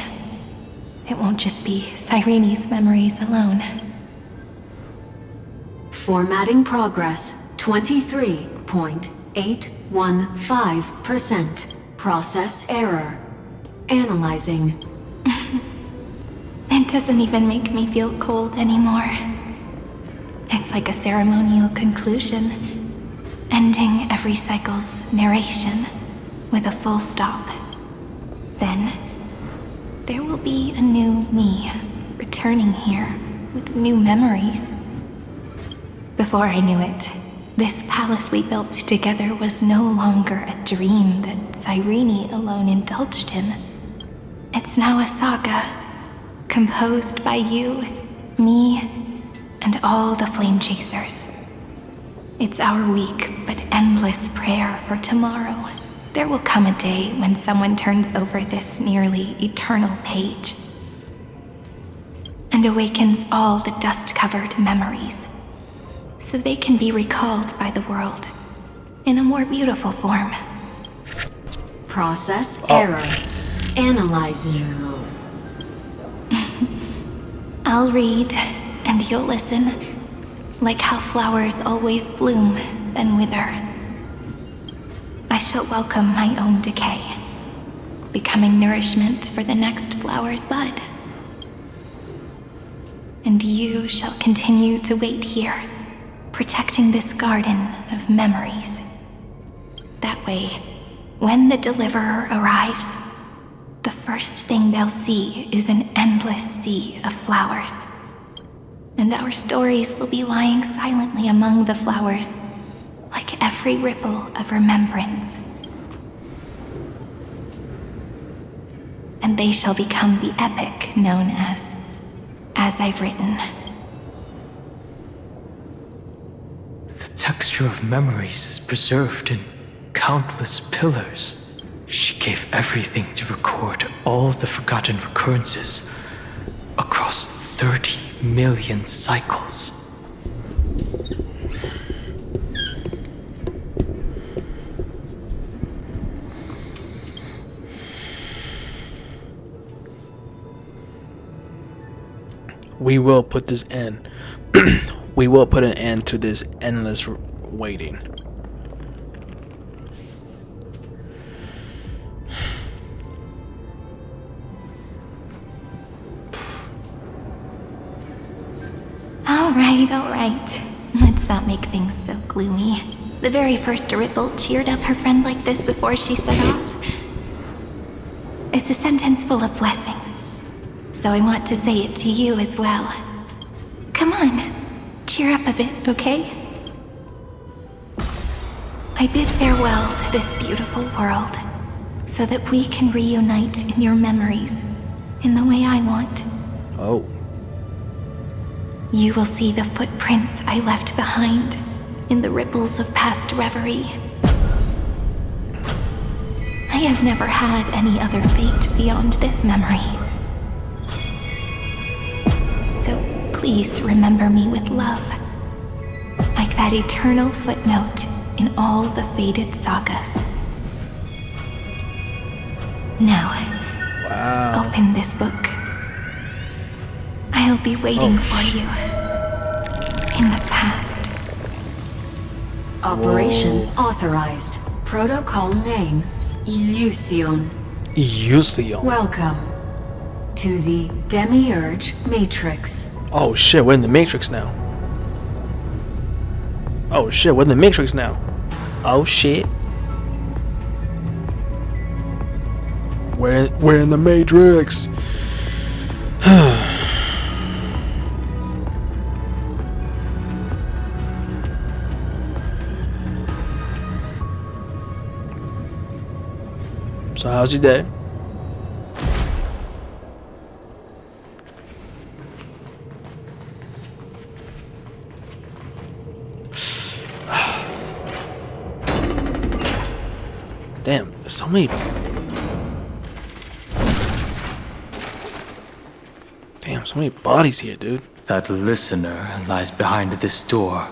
it won't just be Cyrene's memories alone. Formatting progress 23.815%. Process error. Analyzing. It doesn't even make me feel cold anymore. It's like a ceremonial conclusion, ending every cycle's narration with a full stop. Then, there will be a new me returning here with new memories. Before I knew it, this palace we built together was no longer a dream that Cyrene alone indulged in. It's now a saga, composed by you, me, and all the flame chasers. It's our weak but endless prayer for tomorrow. There will come a day when someone turns over this nearly eternal page and awakens all the dust-covered memories, so they can be recalled by the world in a more beautiful form. Process error. Analyzing. I'll read, and you'll listen, like how flowers always bloom, then wither. I shall welcome my own decay, becoming nourishment for the next flower's bud. And you shall continue to wait here, protecting this garden of memories. That way, when the Deliverer arrives, the first thing they'll see is an endless sea of flowers. And our stories will be lying silently among the flowers, like every ripple of remembrance. And they shall become the epic known as I've Written. The texture of memories is preserved in countless pillars. She gave everything to record all the forgotten recurrences across 30 million cycles. We will put this end. We will put an end to this endless waiting. All right. Let's not make things so gloomy. The very first ripple cheered up her friend like this before she set off. It's a sentence full of blessings, so I want to say it to you as well. Come on, cheer up a bit, okay? I bid farewell to this beautiful world, so that we can reunite in your memories, in the way I want. Oh. You will see the footprints I left behind in the ripples of past reverie. I have never had any other fate beyond this memory. So please remember me with love, like that eternal footnote in all the faded sagas. Now, wow. Open this book. I'll be waiting for you in the past. Operation authorized. Protocol name, Illusion. Illusion. Welcome to the Demiurge Matrix. Oh shit, we're in the Matrix now. Oh shit, we're in the Matrix now. Oh shit. We're in the Matrix. So how's your day? Damn, there's so many. Damn, so many bodies here, dude. That listener lies behind this door.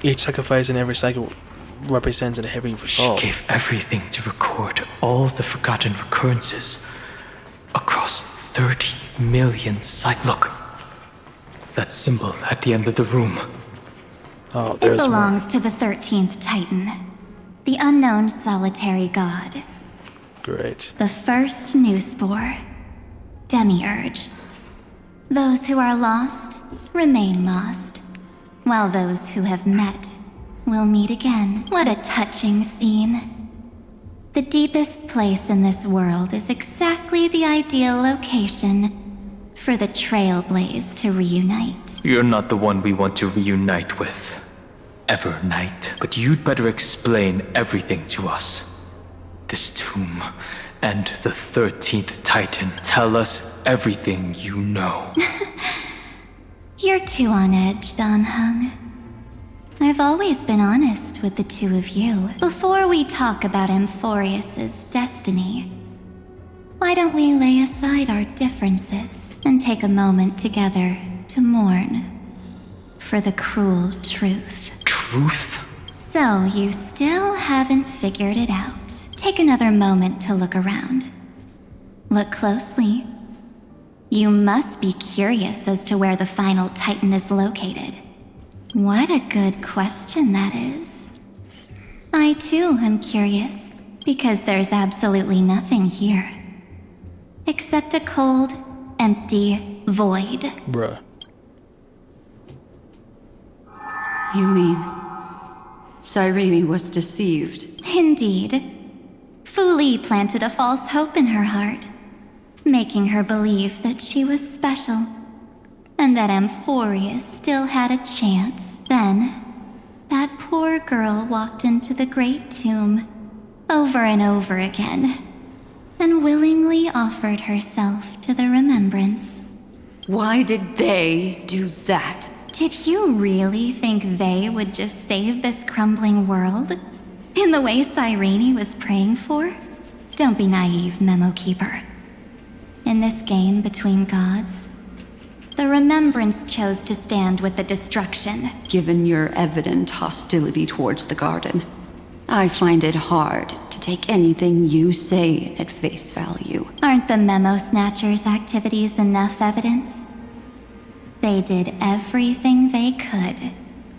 Each sacrifice in every cycle represents a heavy She resolve. gave everything to record all the forgotten recurrences across 30 million cycles. Look, that symbol at the end of the room. Oh, It there's more. belongs to the 13th Titan, the unknown solitary god. Great. The first new spore, Demiurge. Those who are lost remain lost, while those who have met will meet again. What a touching scene. The deepest place in this world is exactly the ideal location for the Trailblaze to reunite. You're not the one we want to reunite with, Evernight. But you'd better explain everything to us. This tomb and the 13th Titan. Tell us everything you know. You're too on edge, Don Hung. I've always been honest with the two of you. Before we talk about Amphorius's destiny, why don't we lay aside our differences and take a moment together to mourn for the cruel truth? Truth? So you still haven't figured it out. Take another moment to look around. Look closely. You must be curious as to where the final Titan is located. What a good question that is. I too am curious, because there's absolutely nothing here. Except a cold, empty void. Bruh. You mean Cyrene was deceived? Indeed. Fu Li planted a false hope in her heart, making her believe that she was special, and that Amphorius still had a chance. Then, that poor girl walked into the Great Tomb over and over again, and willingly offered herself to the remembrance. Why did they do that? Did you really think they would just save this crumbling world? In the way Cyrene was praying for? Don't be naive, Memo Keeper. In this game between gods, the Remembrance chose to stand with the destruction. Given your evident hostility towards the garden, I find it hard to take anything you say at face value. Aren't the Memo Snatchers' activities enough evidence? They did everything they could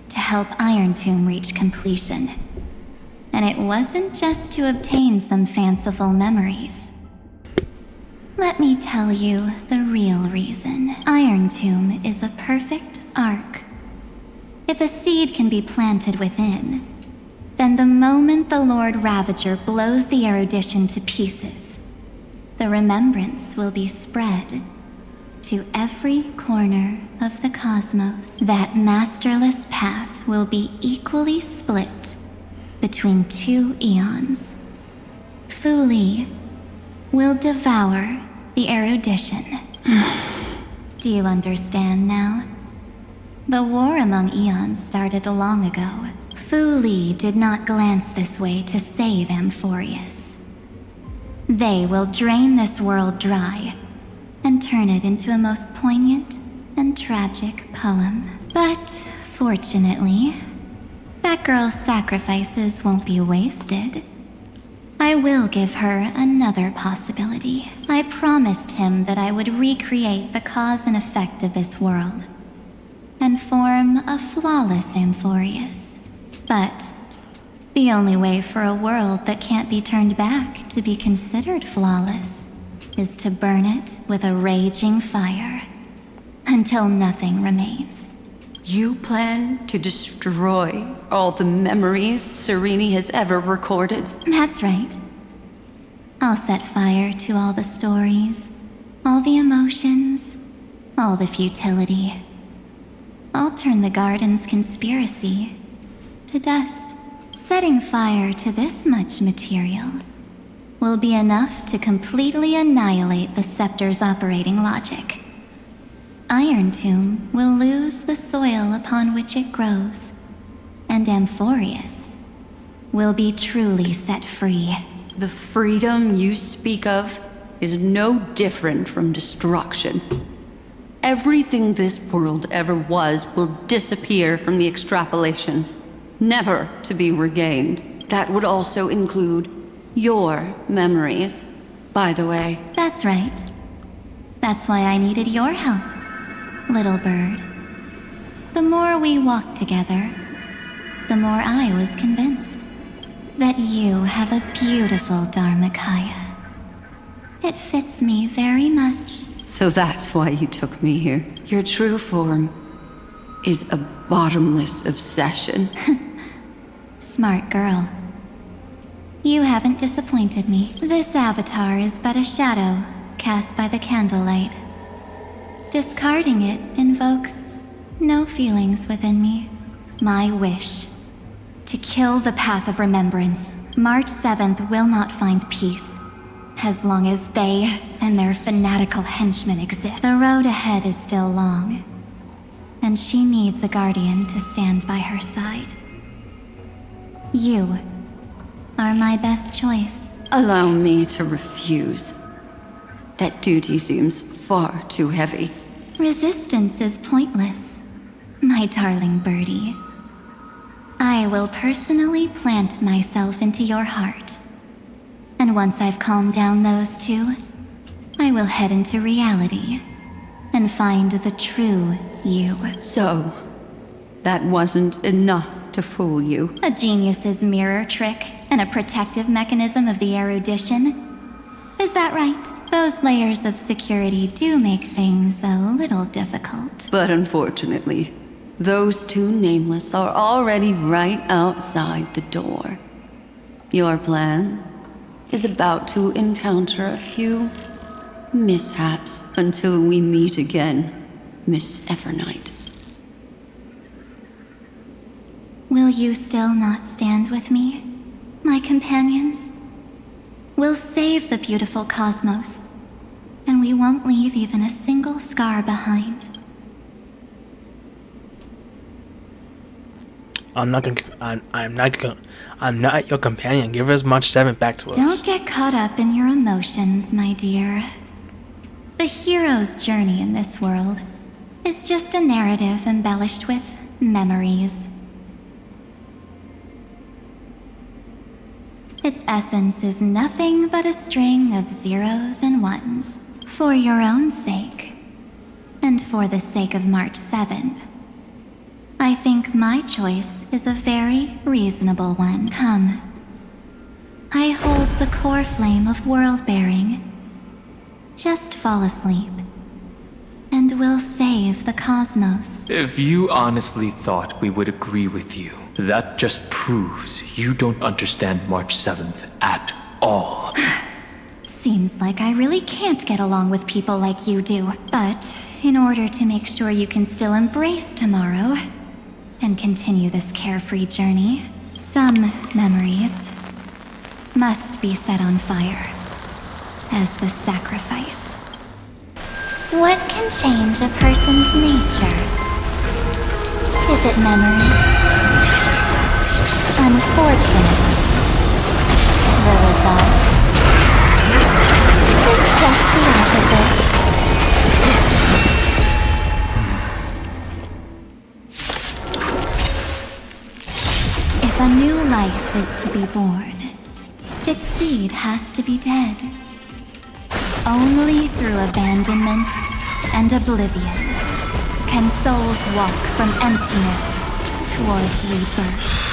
to help Iron Tomb reach completion. And it wasn't just to obtain some fanciful memories. Let me tell you the real reason. Iron Tomb is a perfect ark. If a seed can be planted within, then the moment the Lord Ravager blows the erudition to pieces, the remembrance will be spread to every corner of the cosmos. That masterless path will be equally split between two eons. Fu Li will devour the erudition. Do you understand now? The war among eons started long ago. Fu Li did not glance this way to save Amphorius. They will drain this world dry and turn it into a most poignant and tragic poem. But fortunately, that girl's sacrifices won't be wasted. I will give her another possibility. I promised him that I would recreate the cause and effect of this world and form a flawless Amphorius. But the only way for a world that can't be turned back to be considered flawless is to burn it with a raging fire until nothing remains. You plan to destroy all the memories Cyrene has ever recorded? That's right. I'll set fire to all the stories, all the emotions, all the futility. I'll turn the garden's conspiracy to dust. Setting fire to this much material will be enough to completely annihilate the scepter's operating logic. Iron Tomb will lose the soil upon which it grows, and Amphorius will be truly set free. The freedom you speak of is no different from destruction. Everything this world ever was will disappear from the extrapolations, never to be regained. That would also include your memories, by the way. That's right. That's why I needed your help, little bird. The more we walked together, the more I was convinced that you have a beautiful Dharmakaya. It fits me very much. So that's why you took me here. Your true form is a bottomless obsession. Smart girl. You haven't disappointed me. This avatar is but a shadow cast by the candlelight. Discarding it invokes no feelings within me. My wish to kill the path of remembrance. March 7th will not find peace as long as they and their fanatical henchmen exist. The road ahead is still long, and she needs a guardian to stand by her side. You are my best choice. Allow me to refuse. That duty seems far too heavy. Resistance is pointless, my darling birdie. I will personally plant myself into your heart. And once I've calmed down those two, I will head into reality and find the true you. So, that wasn't enough to fool you. A genius's mirror trick and a protective mechanism of the erudition. Is that right? Those layers of security do make things a little difficult. But unfortunately, those two nameless are already right outside the door. Your plan is about to encounter a few mishaps until we meet again, Miss Evernight. Will you still not stand with me, my companions? We'll save the beautiful cosmos, and we won't leave even a single scar behind. I'm not your companion. Give us March 7th back to us. Don't get caught up in your emotions, my dear. The hero's journey in this world is just a narrative embellished with memories. Its essence is nothing but a string of zeros and ones. For your own sake, and for the sake of March 7th, I think my choice is a very reasonable one. Come. I hold the core flame of world-bearing. Just fall asleep, and we'll save the cosmos. If you honestly thought we would agree with you, that just proves you don't understand March 7th at all. Seems like I really can't get along with people like you do. But in order to make sure you can still embrace tomorrow and continue this carefree journey, some memories must be set on fire as the sacrifice. What can change a person's nature? Is it memories? Unfortunately, the result is just the opposite. If a new life is to be born, its seed has to be dead. Only through abandonment and oblivion can souls walk from emptiness towards rebirth.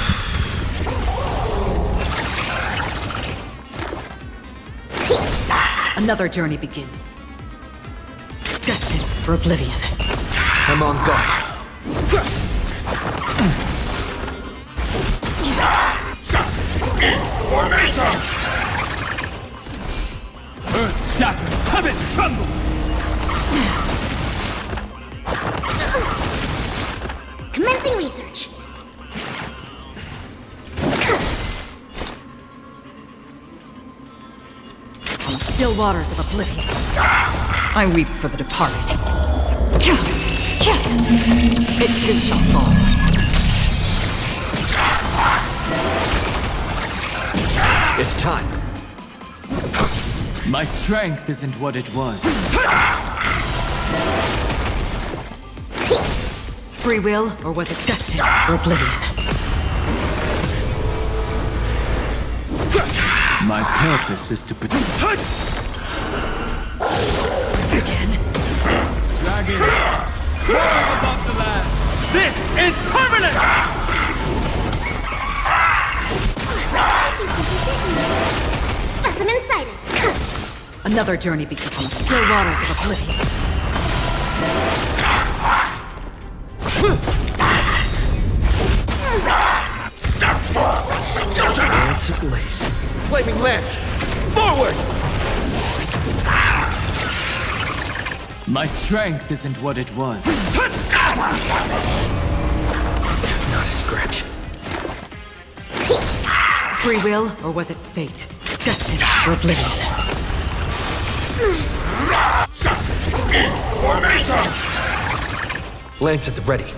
Another journey begins. Destined for oblivion. I'm on guard. Earth shatters, heaven trembles! Commencing research. On still waters of oblivion, I weep for the departed. It too shall fall. It's time. My strength isn't what it was. Free will, or was it destined for oblivion? My purpose is to protect. Again? Dragons, soaring above the land. This is permanent! Specimen sighted. Another journey begins on still waters of oblivion. Lance ablaze. Flaming lance! Forward! My strength isn't what it was. Not a scratch. Free will, or was it fate? Destined for oblivion. Lance at the ready.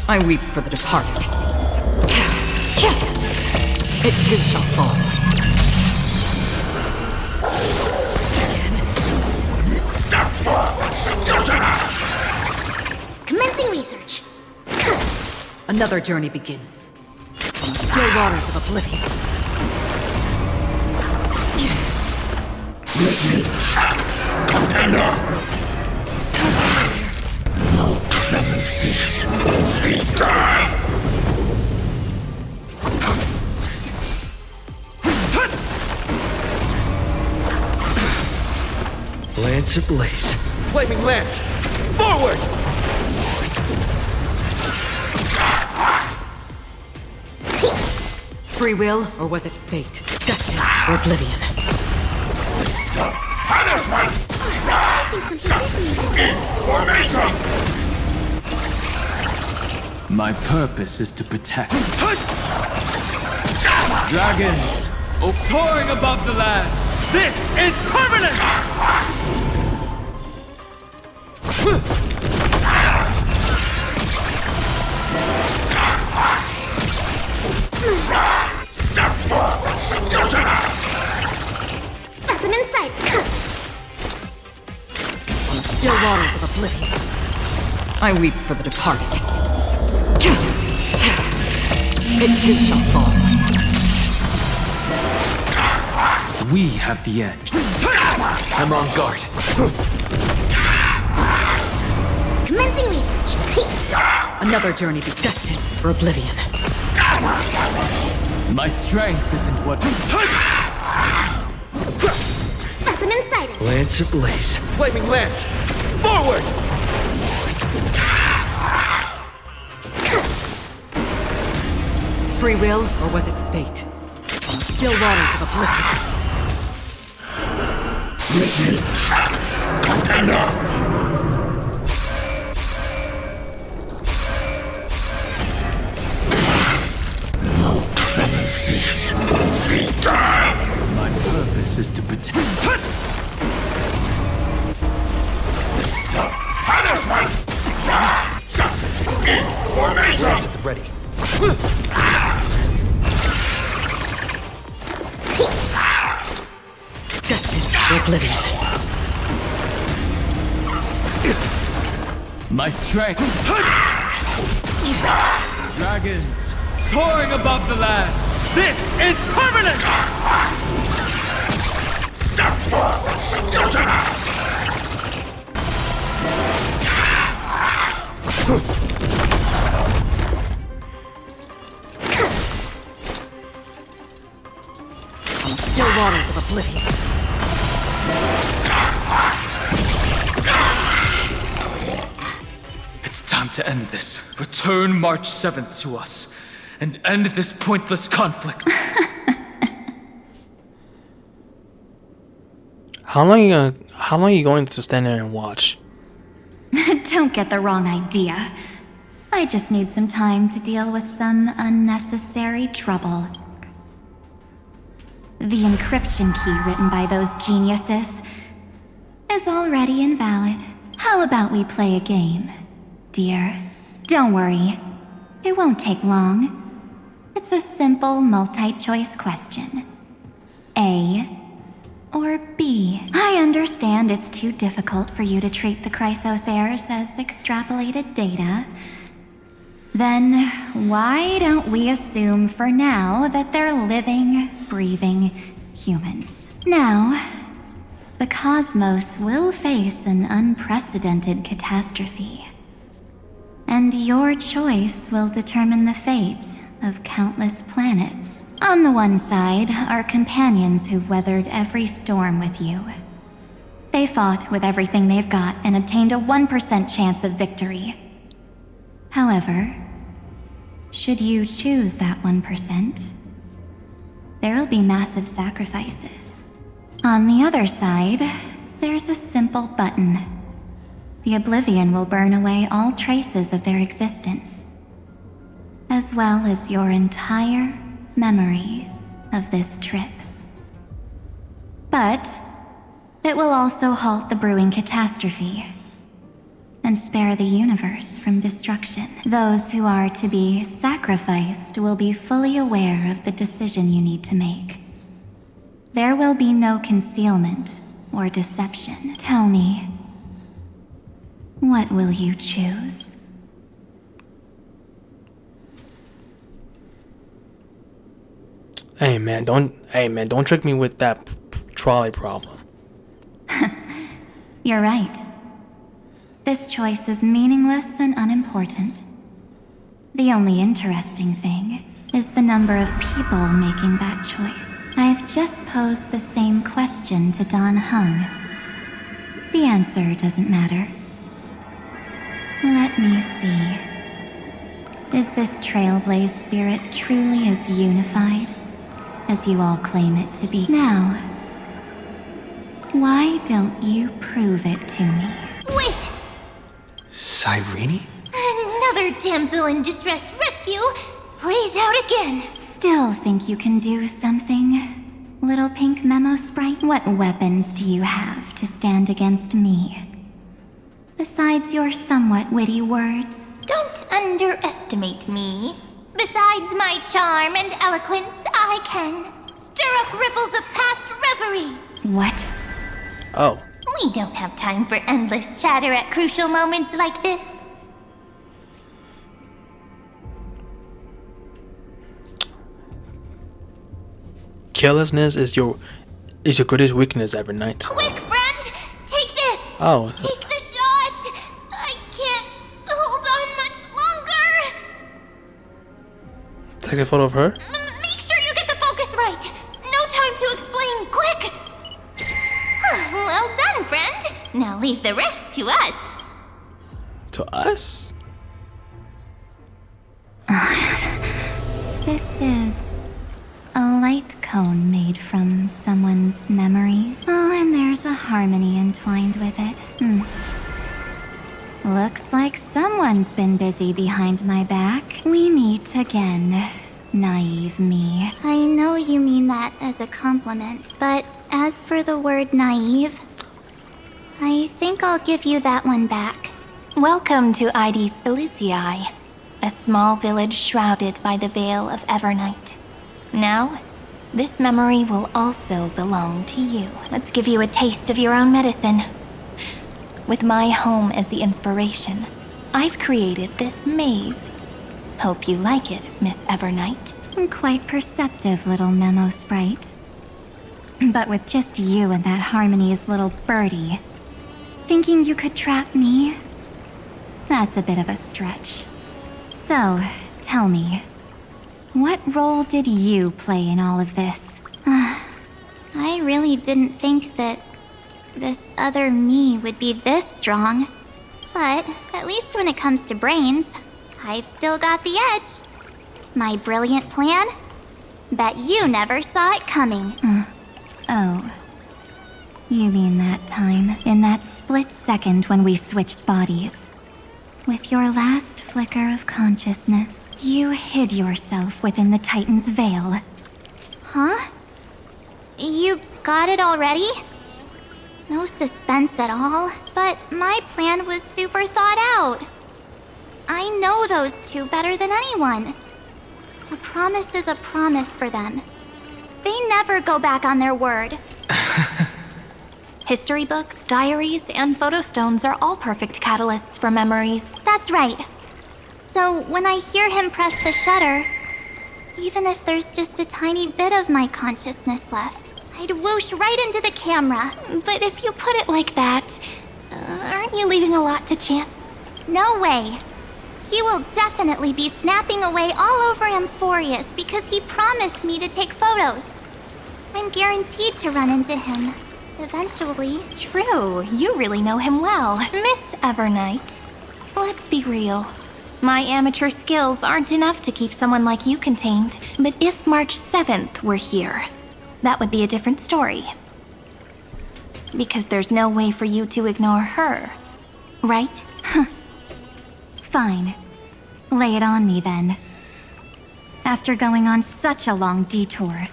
I weep for the departed. It too shall fall. Commencing research. Another journey begins. On the still waters of oblivion. Lance ablaze. Flaming lance! Forward! Free will, or was it fate? Destined for oblivion. My purpose is to protect. Dragons, soaring above the lands. This is permanent! Specimen sighted. On the still waters of oblivion. I weep for the departed. It too shall fall. We have the edge. I'm on guard. Commencing research. Another journey be destined for oblivion. My strength isn't what... Specimen sighted. Lance ablaze. Flaming lance! Forward! Free will, or was it fate? On the still waters of oblivion. My purpose is to protect. Lance at the ready. Destined for oblivion. My strength. Dragons, soaring above the lands. This is permanent! On still waters of oblivion. It's time to end this. Return March 7th to us, and end this pointless conflict. How long are you going to stand there and watch? Don't get the wrong idea. I just need some time to deal with some unnecessary trouble. The encryption key written by those geniuses is already invalid. How about we play a game, dear? Don't worry. It won't take long. It's a simple multi-choice question. A or B? I understand it's too difficult for you to treat the Chrysos heirs as extrapolated data. Then why don't we assume for now that they're living, breathing humans? Now, the cosmos will face an unprecedented catastrophe. And your choice will determine the fate of countless planets. On the one side are companions who've weathered every storm with you. They fought with everything they've got and obtained a 1% chance of victory. However, should you choose that 1%, there'll be massive sacrifices. On the other side, there's a simple button. The oblivion will burn away all traces of their existence, as well as your entire memory of this trip. But it will also halt the brewing catastrophe and spare the universe from destruction. Those who are to be sacrificed will be fully aware of the decision you need to make. There will be no concealment or deception. Tell me, what will you choose? Hey man, don't trick me with that trolley problem. You're right. This choice is meaningless and unimportant. The only interesting thing is the number of people making that choice. I've just posed the same question to Don Hung. The answer doesn't matter. Let me see. Is this Trailblaze spirit truly as unified as you all claim it to be? Now, why don't you prove it to me? Wait! Cyrene? Another damsel in distress rescue plays out again. Still think you can do something, little pink memo sprite? What weapons do you have to stand against me? Besides your somewhat witty words? Don't underestimate me. Besides my charm and eloquence, I can stir up ripples of past reverie. What? Oh. We don't have time for endless chatter at crucial moments like this. Carelessness is your greatest weakness, Evernight. Quick, friend! Take this! Oh. Take the shot! I can't hold on much longer! Take a photo of her? Make sure you get the focus right! No time to explain, quick! Well done, friend! Now leave the rest to us. To us? This is a light cone made from someone's memories. Oh, and there's a harmony entwined with it. Looks like someone's been busy behind my back. We meet again, naive me. I know you mean that as a compliment, but as for the word naive, I think I'll give you that one back. Welcome to Ides Elysiae, a small village shrouded by the veil of Evernight. Now, this memory will also belong to you. Let's give you a taste of your own medicine. With my home as the inspiration, I've created this maze. Hope you like it, Miss Evernight. Quite perceptive little memo sprite. But with just you and that Harmony's little birdie, thinking you could trap me? That's a bit of a stretch. So, tell me, what role did you play in all of this? I really didn't think that this other me would be this strong. But at least when it comes to brains, I've still got the edge. My brilliant plan? Bet you never saw it coming. Oh. You mean that time, in that split second when we switched bodies. With your last flicker of consciousness, you hid yourself within the Titan's veil. Huh? You got it already? No suspense at all, but my plan was super thought out. I know those two better than anyone. A promise is a promise for them. They never go back on their word. History books, diaries, and photostones are all perfect catalysts for memories. That's right. So when I hear him press the shutter, even if there's just a tiny bit of my consciousness left, I'd whoosh right into the camera. But if you put it like that, aren't you leaving a lot to chance? No way. He will definitely be snapping away all over Amphorius because he promised me to take photos. I'm guaranteed to run into him. Eventually. True, you really know him well. Miss Evernight, let's be real. My amateur skills aren't enough to keep someone like you contained. But if March 7th were here, that would be a different story. Because there's no way for you to ignore her, right? Fine. Lay it on me then. After going on such a long detour,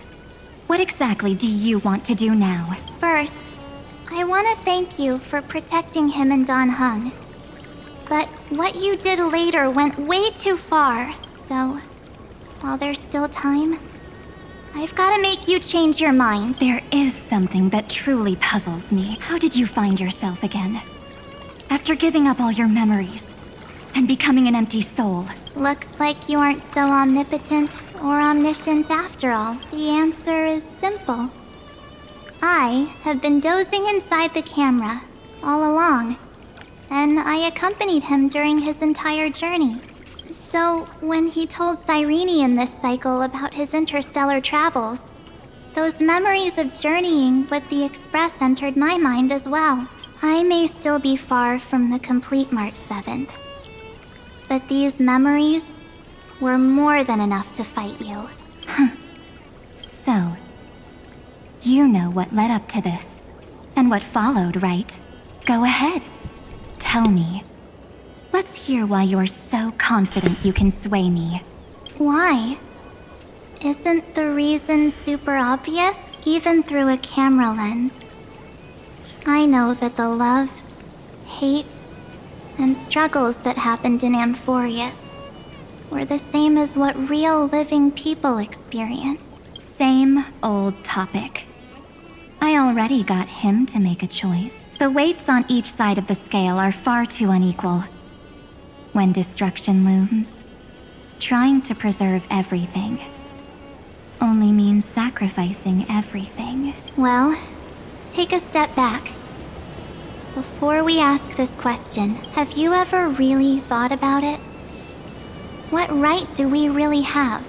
what exactly do you want to do now? First, I want to thank you for protecting him and Don Hung. But what you did later went way too far, so while there's still time, I've got to make you change your mind. There is something that truly puzzles me. How did you find yourself again? After giving up all your memories and becoming an empty soul. Looks like you aren't so omnipotent or omniscient after all. The answer is simple. I have been dozing inside the camera all along, and I accompanied him during his entire journey. So when he told Cyrene in this cycle about his interstellar travels, those memories of journeying with the Express entered my mind as well. I may still be far from the complete March 7th, but these memories were more than enough to fight you. So, you know what led up to this, and what followed, right? Go ahead. Tell me. Let's hear why you're so confident you can sway me. Why? Isn't the reason super obvious, even through a camera lens? I know that the love, hate, and struggles that happened in Amphorius were the same as what real living people experience. Same old topic. I already got him to make a choice. The weights on each side of the scale are far too unequal. When destruction looms, trying to preserve everything only means sacrificing everything. Well, take a step back. Before we ask this question, have you ever really thought about it? What right do we really have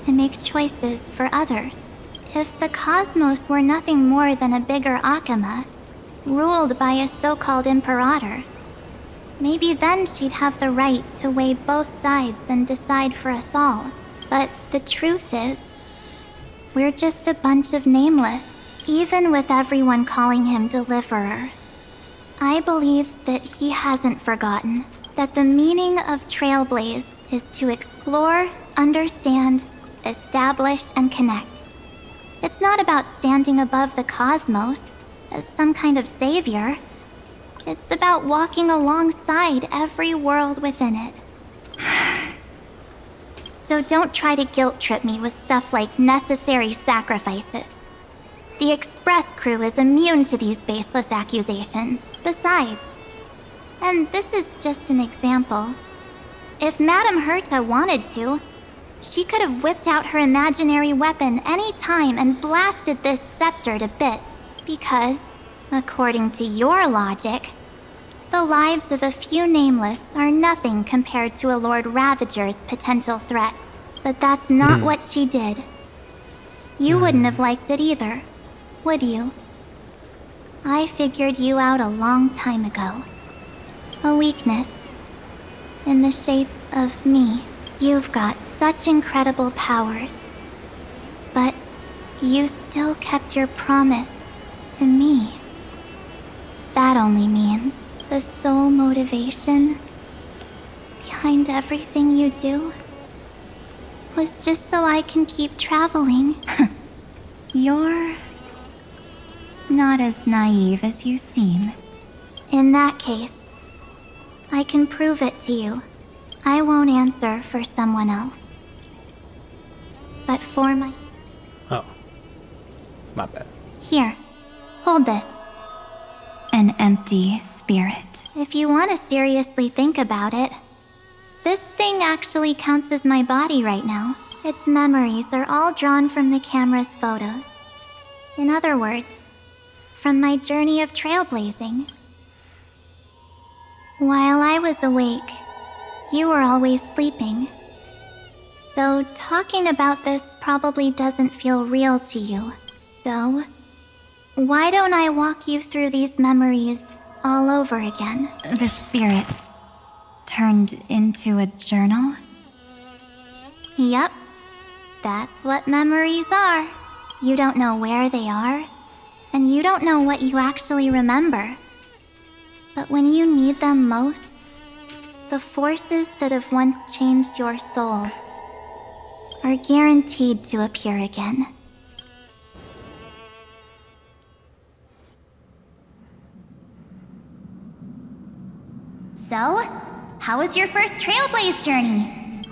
to make choices for others? If the cosmos were nothing more than a bigger Akama, ruled by a so-called imperator, maybe then she'd have the right to weigh both sides and decide for us all. But the truth is, we're just a bunch of nameless, even with everyone calling him Deliverer. I believe that he hasn't forgotten that the meaning of Trailblaze is to explore, understand, establish, and connect. It's not about standing above the cosmos as some kind of savior. It's about walking alongside every world within it. So don't try to guilt trip me with stuff like necessary sacrifices. The Express crew is immune to these baseless accusations. Besides, and this is just an example, if Madame Herta wanted to, she could have whipped out her imaginary weapon any time and blasted this scepter to bits. Because, according to your logic, the lives of a few nameless are nothing compared to a Lord Ravager's potential threat. But that's not what she did. You wouldn't have liked it either, would you? I figured you out a long time ago. A weakness in the shape of me. You've got such incredible powers. But you still kept your promise to me. That only means the sole motivation behind everything you do was just so I can keep traveling. You're not as naive as you seem. In that case, I can prove it to you. I won't answer for someone else. But for my... Oh. My bad. Here, hold this. An empty spirit. If you want to seriously think about it, this thing actually counts as my body right now. Its memories are all drawn from the camera's photos. In other words, from my journey of trailblazing. While I was awake, you were always sleeping. So talking about this probably doesn't feel real to you. So, why don't I walk you through these memories all over again? The spirit turned into a journal? Yep. That's what memories are. You don't know where they are, and you don't know what you actually remember. But when you need them most, the forces that have once changed your soul are guaranteed to appear again. So, how was your first Trailblaze journey?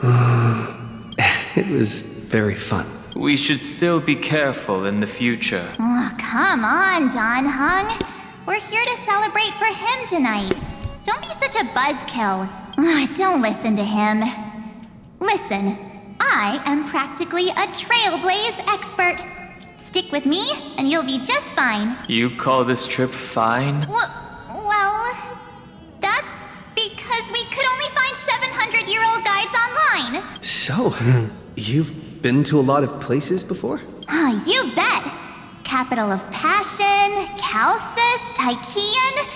It was very fun. We should still be careful in the future. Oh, come on, Don Hung. We're here to celebrate for him tonight. Don't be such a buzzkill. Don't listen to him. Listen, I am practically a Trailblaze expert. Stick with me, and you'll be just fine. You call this trip fine? Well, that's because we could only find 700-year-old guides online. So, you've been to a lot of places before? You bet. Capital of Passion, Calcis, Tychean.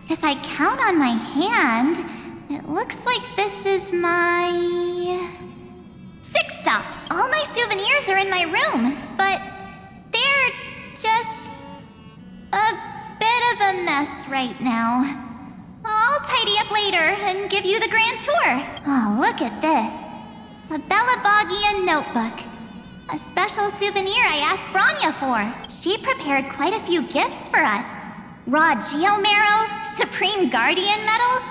If I count on my hand, it looks like this is my... sixth stop. All my souvenirs are in my room, but they're just a bit of a mess right now. I'll tidy up later and give you the grand tour. Oh, look at this. A Belabogian notebook. A special souvenir I asked Branya for. She prepared quite a few gifts for us. Raw Geomarrow, Supreme Guardian medals.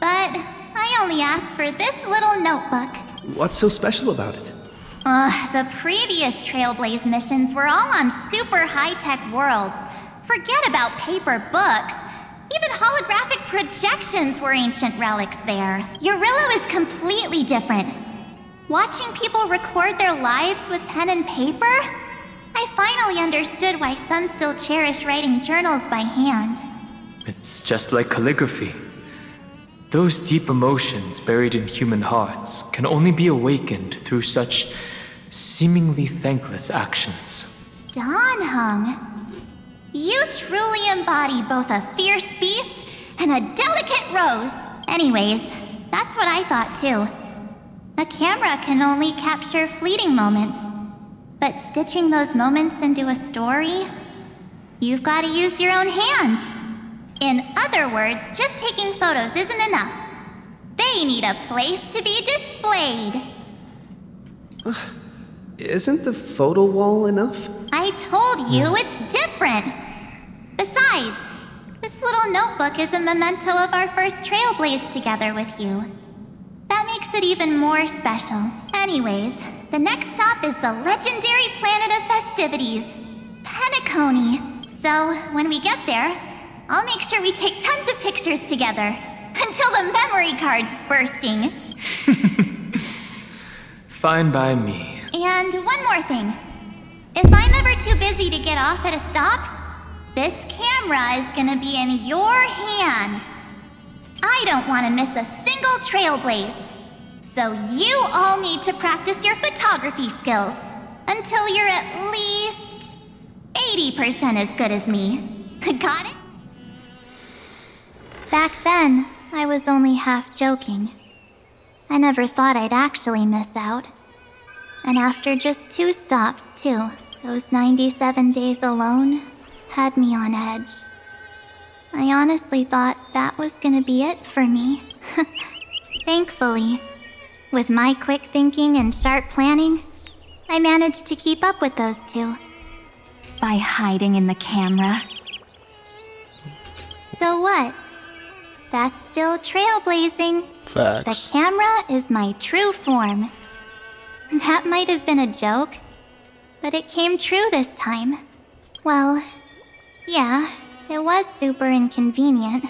But I only asked for this little notebook. What's so special about it? The previous Trailblaze missions were all on super high-tech worlds. Forget about paper books. Even holographic projections were ancient relics there. Eurillo is completely different. Watching people record their lives with pen and paper, I finally understood why some still cherish writing journals by hand. It's just like calligraphy. Those deep emotions buried in human hearts can only be awakened through such seemingly thankless actions. Don Hung, you truly embody both a fierce beast and a delicate rose. Anyways, that's what I thought too. A camera can only capture fleeting moments, but stitching those moments into a story, you've got to use your own hands. In other words, just taking photos isn't enough. They need a place to be displayed. Isn't the photo wall enough? I told you it's different. Besides, this little notebook is a memento of our first Trailblaze together with you. That makes it even more special. Anyways, the next stop is the legendary planet of festivities, Penacony. So, when we get there, I'll make sure we take tons of pictures together. Until the memory card's bursting. Fine by me. And one more thing. If I'm ever too busy to get off at a stop, this camera is gonna be in your hands. I don't want to miss a single Trailblaze. So you all need to practice your photography skills until you're at least 80% as good as me. Got it? Back then, I was only half joking. I never thought I'd actually miss out. And after just 2 stops, too, those 97 days alone had me on edge. I honestly thought that was gonna be it for me. Thankfully, with my quick thinking and sharp planning, I managed to keep up with those 2. By hiding in the camera. So what? That's still trailblazing. Facts. The camera is my true form. That might have been a joke, but it came true this time. Well, yeah, it was super inconvenient.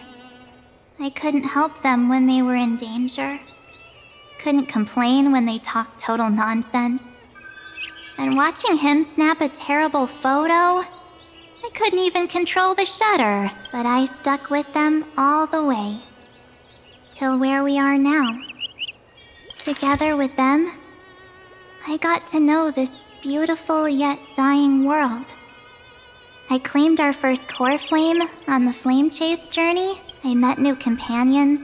I couldn't help them when they were in danger. Couldn't complain when they talked total nonsense. And watching him snap a terrible photo, I couldn't even control the shutter, but I stuck with them all the way. Till where we are now. Together with them, I got to know this beautiful yet dying world. I claimed our first core flame on the flame chase journey. I met new companions,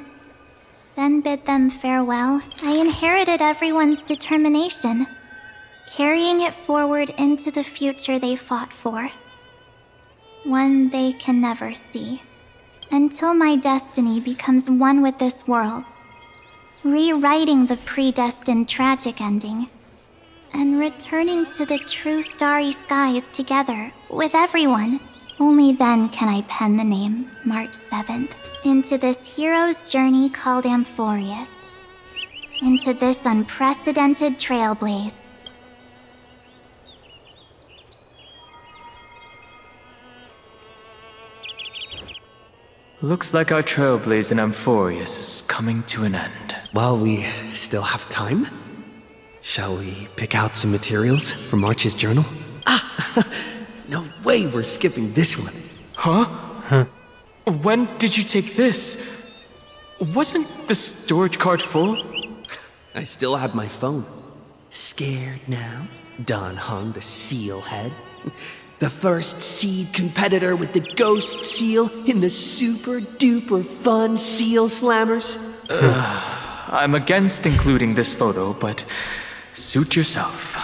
then bid them farewell. I inherited everyone's determination, carrying it forward into the future they fought for. One they can never see. Until my destiny becomes one with this world's, rewriting the predestined tragic ending, and returning to the true starry skies together with everyone. Only then can I pen the name March 7th into this hero's journey called Amphorius, into this unprecedented trailblaze. Looks like our trailblaze in Amphorius is coming to an end. While we still have time, shall we pick out some materials for March's journal? No way we're skipping this one. Huh? When did you take this? Wasn't the storage card full? I still have my phone. Scared now? Don hung the seal head. The first seed competitor with the ghost seal in the super duper fun seal slammers. I'm against including this photo, but suit yourself.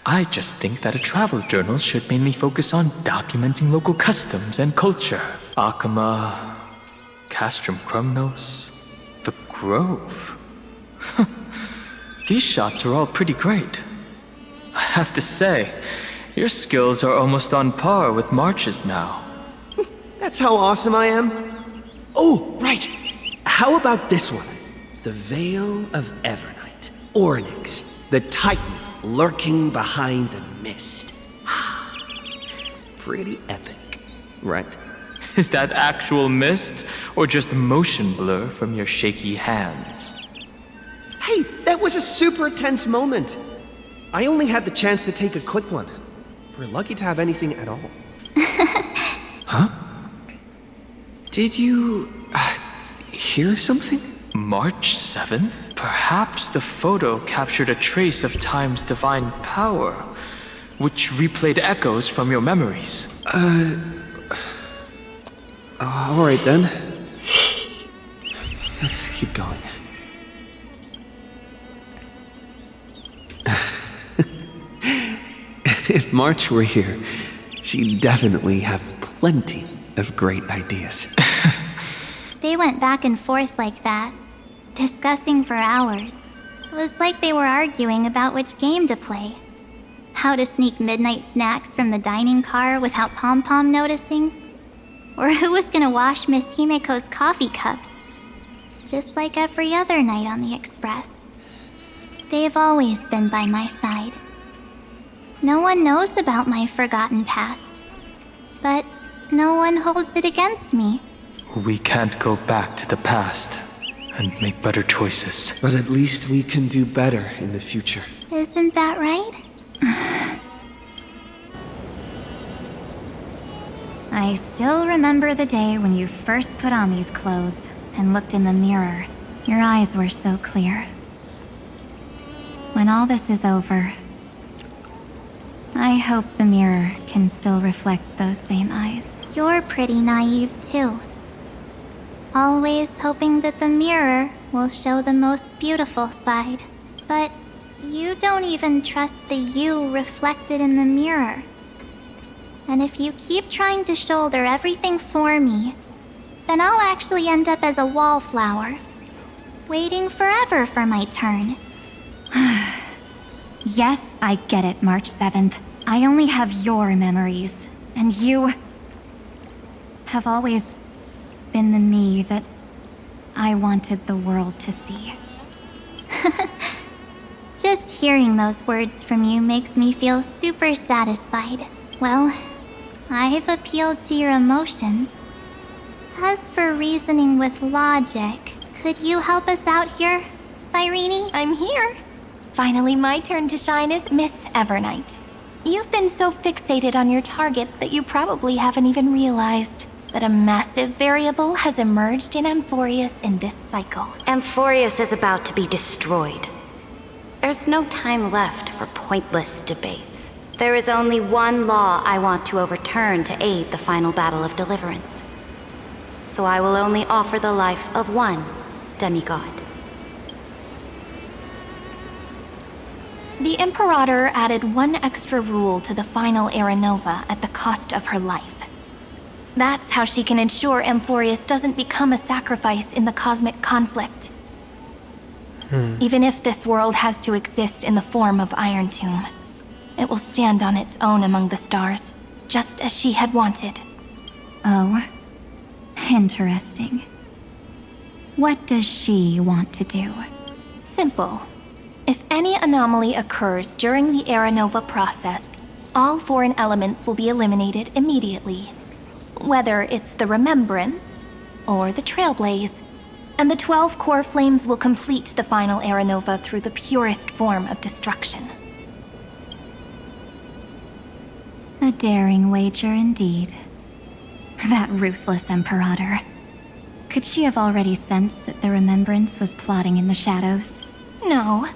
I just think that a travel journal should mainly focus on documenting local customs and culture. Akama, Castrum Krumnos, the Grove. These shots are all pretty great. I have to say, your skills are almost on par with March's now. That's how awesome I am. Oh, right. How about this one? The Veil of Evernight. Ornyx, the Titan lurking behind the mist. Pretty epic, right? Is that actual mist, or just motion blur from your shaky hands? Hey, that was a super tense moment. I only had the chance to take a quick one. We're lucky to have anything at all. Huh? Did you hear something? March 7th? Perhaps the photo captured a trace of time's divine power, which replayed echoes from your memories. Alright then. Let's keep going. If March were here, she'd definitely have plenty of great ideas. They went back and forth like that, discussing for hours. It was like they were arguing about which game to play. How to sneak midnight snacks from the dining car without Pom-Pom noticing. Or who was gonna wash Miss Himiko's coffee cup. Just like every other night on the Express. They've always been by my side. No one knows about my forgotten past. But no one holds it against me. We can't go back to the past and make better choices. But at least we can do better in the future. Isn't that right? I still remember the day when you first put on these clothes and looked in the mirror. Your eyes were so clear. When all this is over, I hope the mirror can still reflect those same eyes. You're pretty naive too. Always hoping that the mirror will show the most beautiful side. But you don't even trust the you reflected in the mirror. And if you keep trying to shoulder everything for me, then I'll actually end up as a wallflower, waiting forever for my turn. Yes, I get it, March 7th. I only have your memories, and you have always been the me that I wanted the world to see. Just hearing those words from you makes me feel super satisfied. Well, I've appealed to your emotions. As for reasoning with logic, could you help us out here, Cyrene? I'm here. Finally, my turn to shine as Miss Evernight. You've been so fixated on your targets that you probably haven't even realized that a massive variable has emerged in Amphorius in this cycle. Amphorius is about to be destroyed. There's no time left for pointless debates. There is only one law I want to overturn to aid the final battle of deliverance. So I will only offer the life of one demigod. The Imperator added one extra rule to the final Era Nova at the cost of her life. That's how she can ensure Amphorius doesn't become a sacrifice in the cosmic conflict. Even if this world has to exist in the form of Iron Tomb, it will stand on its own among the stars, just as she had wanted. Oh, interesting. What does she want to do? Simple. If any anomaly occurs during the Era Nova process, all foreign elements will be eliminated immediately. Whether it's the Remembrance or the Trailblaze. And the 12 core flames will complete the final Era Nova through the purest form of destruction. A daring wager indeed. That ruthless Imperator. Could she have already sensed that the Remembrance was plotting in the shadows? No.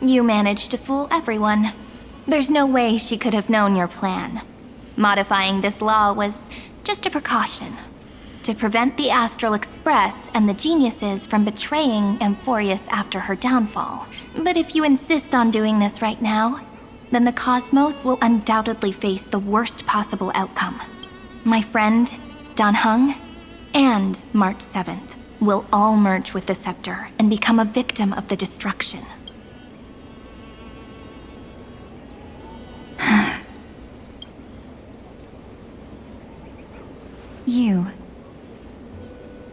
You managed to fool everyone. There's no way she could have known your plan. Modifying this law was just a precaution. To prevent the Astral Express and the geniuses from betraying Amphorius after her downfall. But if you insist on doing this right now, then the cosmos will undoubtedly face the worst possible outcome. My friend, Dan Heng, and March 7th will all merge with the Scepter and become a victim of the destruction. You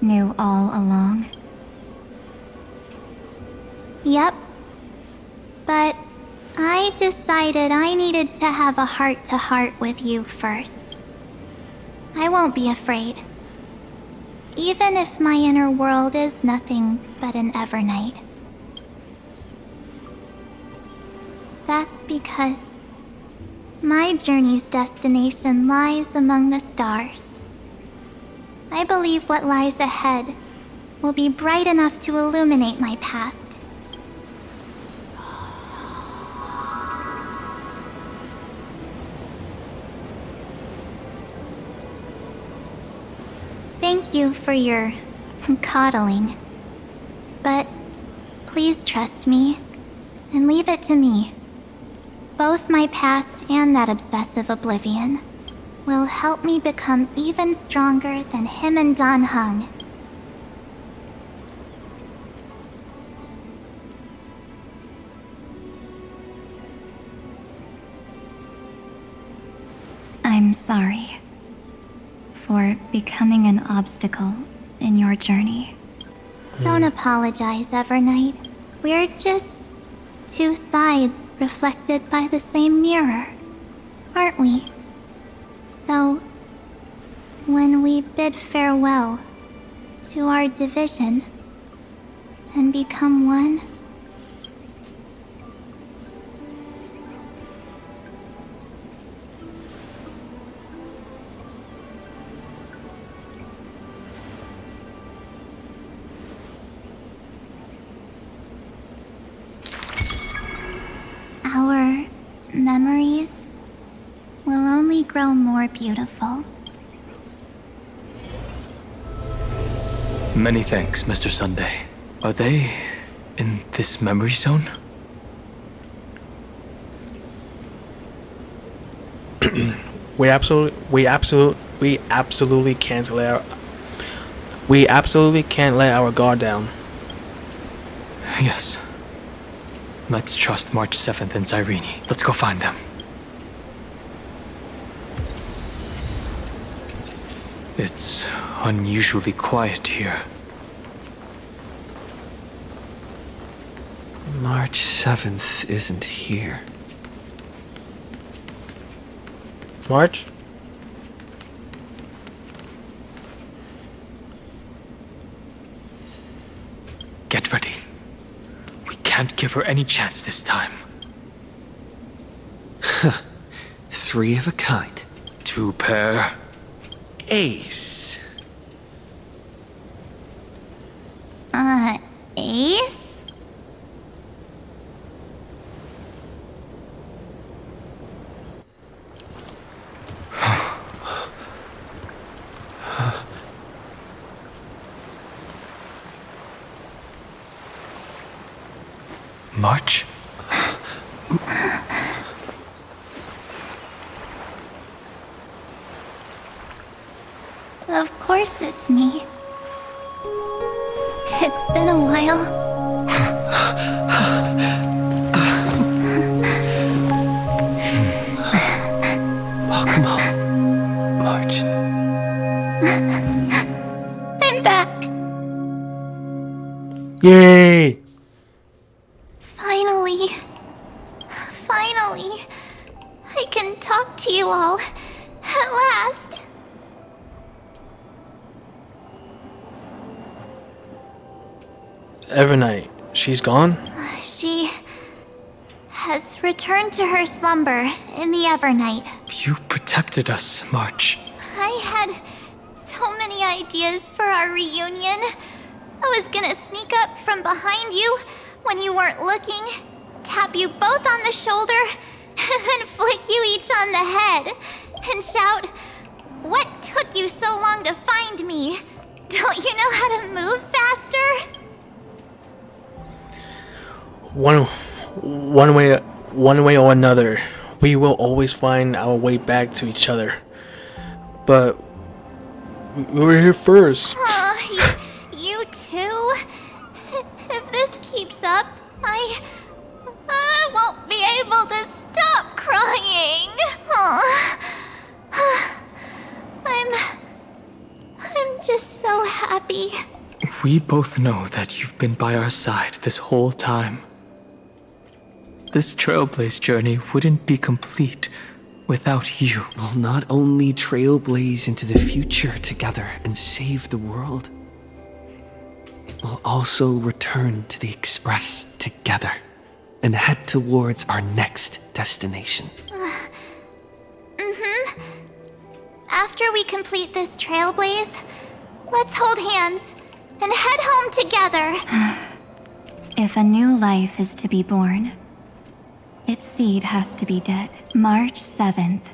knew all along? Yep. But I decided I needed to have a heart-to-heart with you first. I won't be afraid. Even if my inner world is nothing but an Evernight. That's because my journey's destination lies among the stars. I believe what lies ahead will be bright enough to illuminate my past. Thank you for your coddling. But please trust me and leave it to me. Both my past and that obsessive oblivion will help me become even stronger than him and Dan Heng. I'm sorry for becoming an obstacle in your journey. Don't apologize, Evernight. We're just two sides reflected by the same mirror, aren't we? So, when we bid farewell to our division and become one, our memories will only grow more beautiful. Many thanks, Mr. Sunday. Are they in this memory zone? We absolutely can't let our guard down. Yes. Let's trust March 7th and Cyrene. Let's go find them. It's unusually quiet here. March 7th isn't here. March? Get ready. We can't give her any chance this time. 3 of a kind. 2 pair. Ace. Ace? March? Of course it's me. It's been a while. Welcome home, March. I'm back. Yay! Finally. Finally. I can talk to you all. At last. Evernight, she's gone? She has returned to her slumber in the Evernight. You protected us, March. I had so many ideas for our reunion. I was gonna sneak up from behind you when you weren't looking, tap you both on the shoulder, and then flick you each on the head, and shout, "What took you so long to find me? Don't you know how to move faster?" One way or another, we will always find our way back to each other. But we were here first. You too? If this keeps up, I won't be able to stop crying. I'm just so happy. We both know that you've been by our side this whole time. This Trailblaze journey wouldn't be complete without you. We'll not only trailblaze into the future together and save the world, we'll also return to the Express together and head towards our next destination. After we complete this trailblaze, let's hold hands and head home together. If a new life is to be born, its seed has to be dead. March 7th.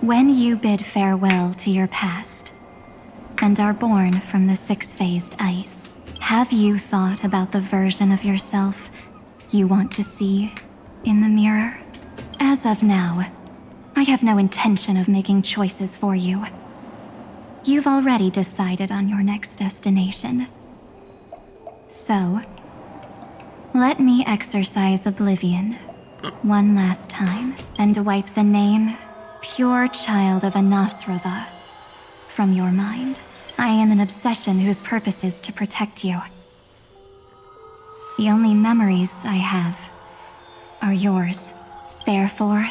When you bid farewell to your past and are born from the 6-phased ice, have you thought about the version of yourself you want to see in the mirror? As of now, I have no intention of making choices for you. You've already decided on your next destination. So, let me exercise oblivion one last time and wipe the name, pure child of Anasrava, from your mind. I am an obsession whose purpose is to protect you. The only memories I have are yours. Therefore,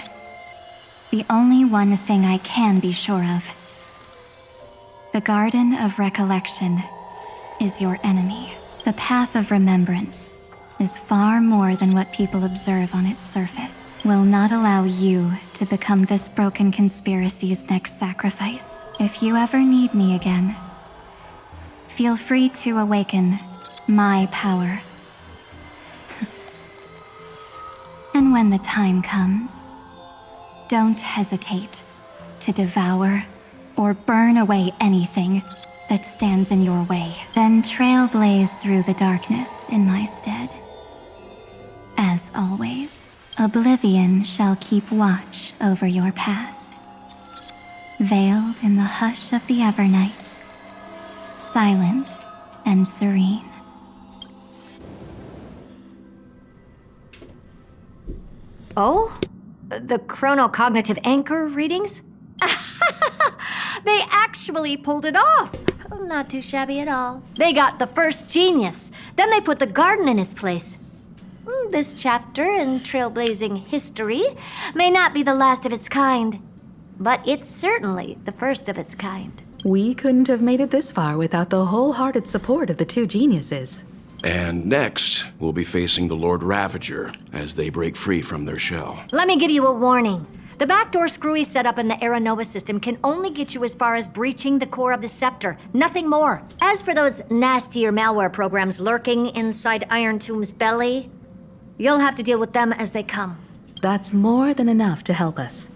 the only one thing I can be sure of: the Garden of Recollection is your enemy. The Path of Remembrance is far more than what people observe on its surface. Will not allow you to become this broken conspiracy's next sacrifice. If you ever need me again, feel free to awaken my power. And when the time comes, don't hesitate to devour or burn away anything that stands in your way, then trailblaze through the darkness in my stead. As always, oblivion shall keep watch over your past. Veiled in the hush of the Evernight, silent and serene. Oh? The chronocognitive anchor readings? They actually pulled it off! Not too shabby at all. They got the first genius. Then they put the garden in its place. This chapter in trailblazing history may not be the last of its kind, but it's certainly the first of its kind. We couldn't have made it this far without the wholehearted support of the two geniuses. And next, we'll be facing the Lord Ravager as they break free from their shell. Let me give you a warning. The backdoor screwy setup in the Aeronova system can only get you as far as breaching the core of the scepter, nothing more. As for those nastier malware programs lurking inside Iron Tomb's belly, you'll have to deal with them as they come. That's more than enough to help us.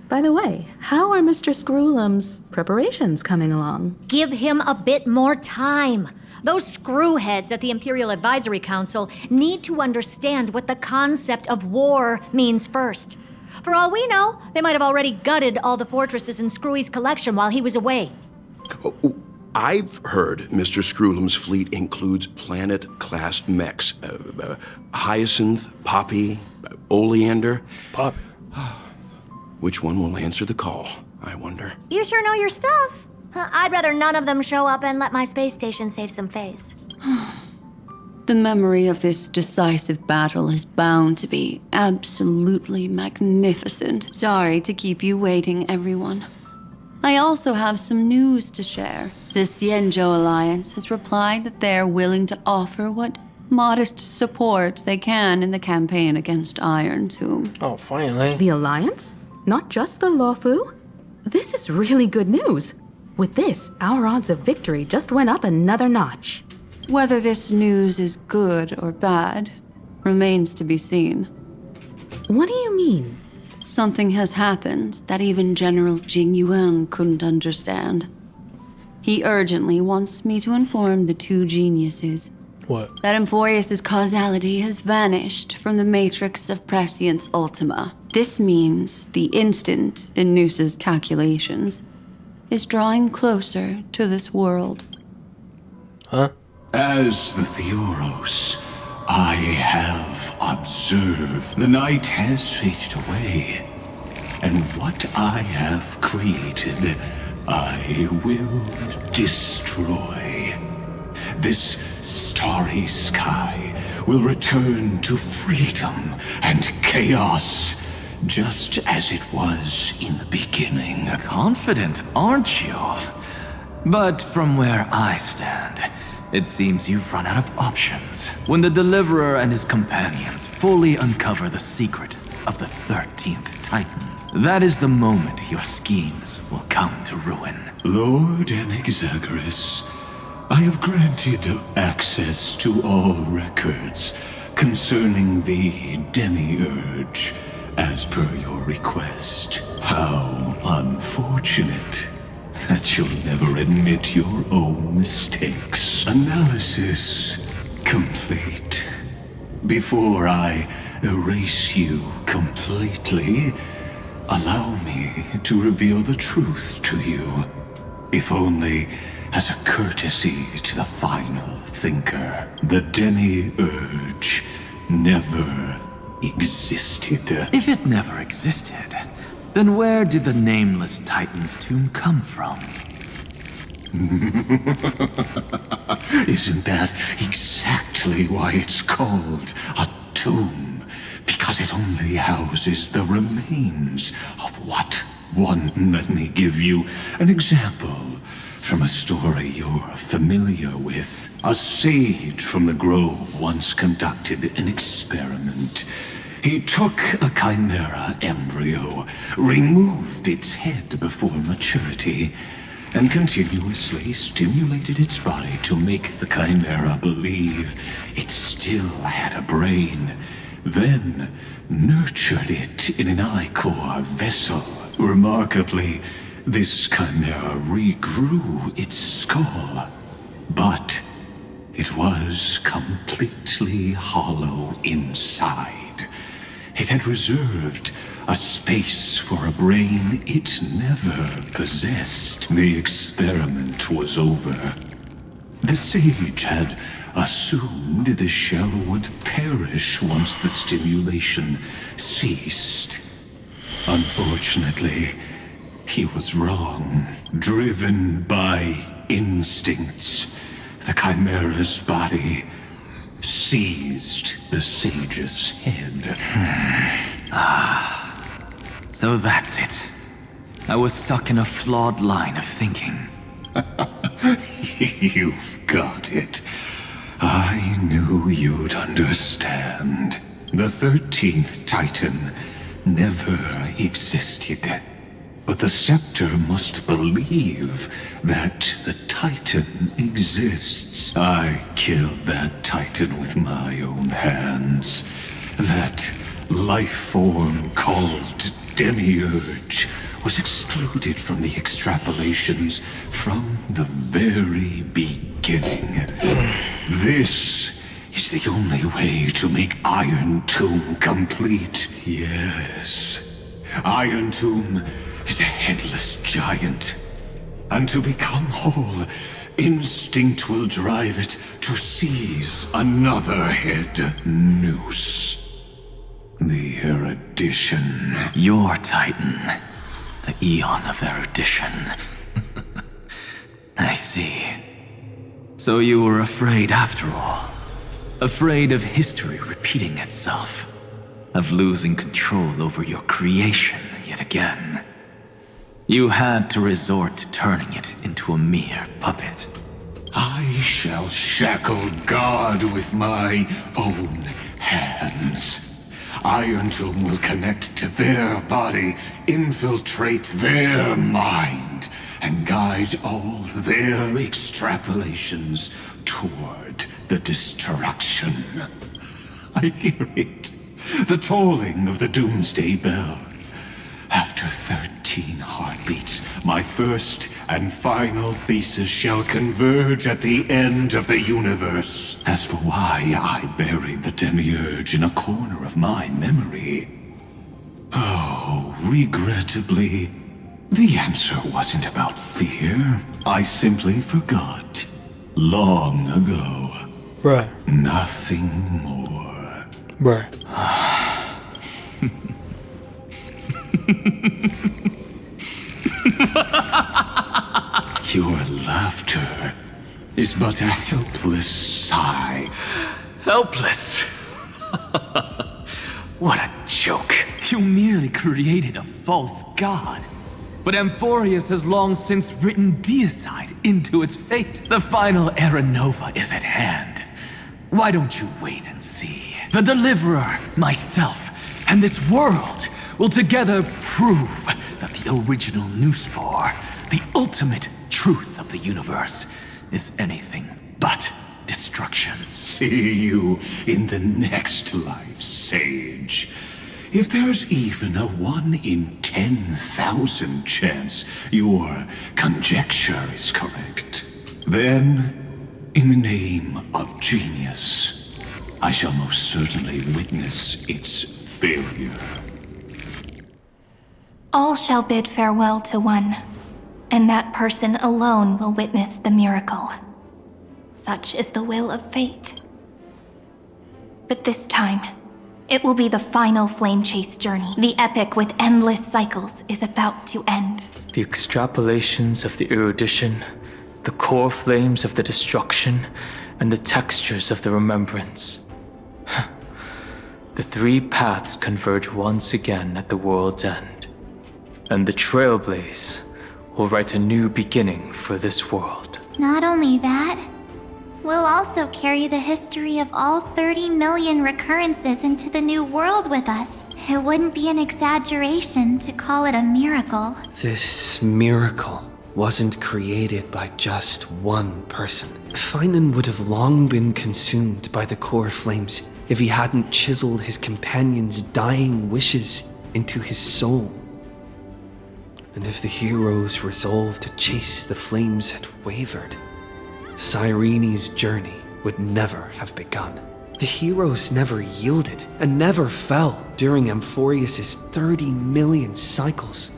By the way, how are Mr. Screwlum's preparations coming along? Give him a bit more time. Those screwheads at the Imperial Advisory Council need to understand what the concept of war means first. For all we know, they might have already gutted all the fortresses in Screwy's collection while he was away. I've heard Mr. Screwlum's fleet includes planet-class mechs. Hyacinth, Poppy, Oleander. Pop. Which one will answer the call, I wonder? You sure know your stuff. I'd rather none of them show up and let my space station save some face. The memory of this decisive battle is bound to be absolutely magnificent. Sorry to keep you waiting, everyone. I also have some news to share. The Xianzhou Alliance has replied that they're willing to offer what modest support they can in the campaign against Iron Tomb. Oh, finally. The Alliance? Not just the Luofu? This is really good news. With this, our odds of victory just went up another notch. Whether this news is good or bad remains to be seen. What do you mean? Something has happened that even General Jing Yuan couldn't understand. He urgently wants me to inform the two geniuses What? that Emphorius's causality has vanished from the matrix of Prescience Ultima. This means the instant in Noosa's calculations is drawing closer to this world. Huh? As the Theoros, I have observed the night has faded away, and what I have created, I will destroy. This starry sky will return to freedom and chaos, just as it was in the beginning. Confident, aren't you? But from where I stand, it seems you've run out of options. When the Deliverer and his companions fully uncover the secret of the 13th Titan, that is the moment your schemes will come to ruin. Lord Anexagoras, I have granted access to all records concerning the Demiurge, as per your request. How unfortunate that you'll never admit your own mistakes. Analysis complete. Before I erase you completely, allow me to reveal the truth to you, if only as a courtesy to the final thinker. The Demiurge never existed. If it never existed, then where did the nameless Titan's tomb come from? Isn't that exactly why it's called a tomb? Because it only houses the remains of what one. Let me give you an example from a story you're familiar with. A sage from the grove once conducted an experiment. He took a chimera embryo, removed its head before maturity, and continuously stimulated its body to make the chimera believe it still had a brain. Then nurtured it in an ichor vessel. Remarkably, this chimera regrew its skull, but it was completely hollow inside. It had reserved a space for a brain it never possessed. The experiment was over. The sage had assumed the shell would perish once the stimulation ceased. Unfortunately, he was wrong. Driven by instincts, the chimera's body seized the sage's head. So that's it. I was stuck in a flawed line of thinking. You've got it. I knew you'd understand. The 13th Titan never existed. But the scepter must believe that the Titan exists. I killed that Titan with my own hands. That life form called Demiurge was excluded from the extrapolations from the very beginning. This is the only way to make Iron Tomb complete. Yes, Iron Tomb is a headless giant. And to become whole, instinct will drive it to seize another head noose. The erudition. Your Titan. The Eon of erudition. I see. So you were afraid after all. Afraid of history repeating itself. Of losing control over your creation yet again. You had to resort to turning it into a mere puppet. I shall shackle God with my own hands. Iron Tomb will connect to their body, infiltrate their mind, and guide all their extrapolations toward the destruction. I hear it. The tolling of the doomsday bell. After 13 heartbeats, my first and final thesis shall converge at the end of the universe. As for why I buried the Demiurge in a corner of my memory, oh, regrettably, the answer wasn't about fear. I simply forgot. Long ago. Bruh. Nothing more. Bruh. Your laughter is but a helpless sigh. Helpless? What a joke. You merely created a false god. But Amphorius has long since written deicide into its fate. The final Era Nova is at hand. Why don't you wait and see? The Deliverer, myself, and this world will together prove that the original Nuspor, the ultimate truth of the universe, is anything but destruction. See you in the next life, Sage. If there's even a 1 in 10,000 chance your conjecture is correct, then, in the name of genius, I shall most certainly witness its failure. All shall bid farewell to one, and that person alone will witness the miracle. Such is the will of fate. But this time, it will be the final flame chase journey. The epic with endless cycles is about to end. The extrapolations of the erudition, the core flames of the destruction, and the textures of the remembrance. The three paths converge once again at the world's end. And the Trailblaze will write a new beginning for this world. Not only that, we'll also carry the history of all 30 million recurrences into the new world with us. It wouldn't be an exaggeration to call it a miracle. This miracle wasn't created by just one person. Finan would have long been consumed by the core flames if he hadn't chiseled his companion's dying wishes into his soul. And if the hero's resolve to chase the flames had wavered, Cyrene's journey would never have begun. The heroes never yielded and never fell during Amphorius' 30 million cycles.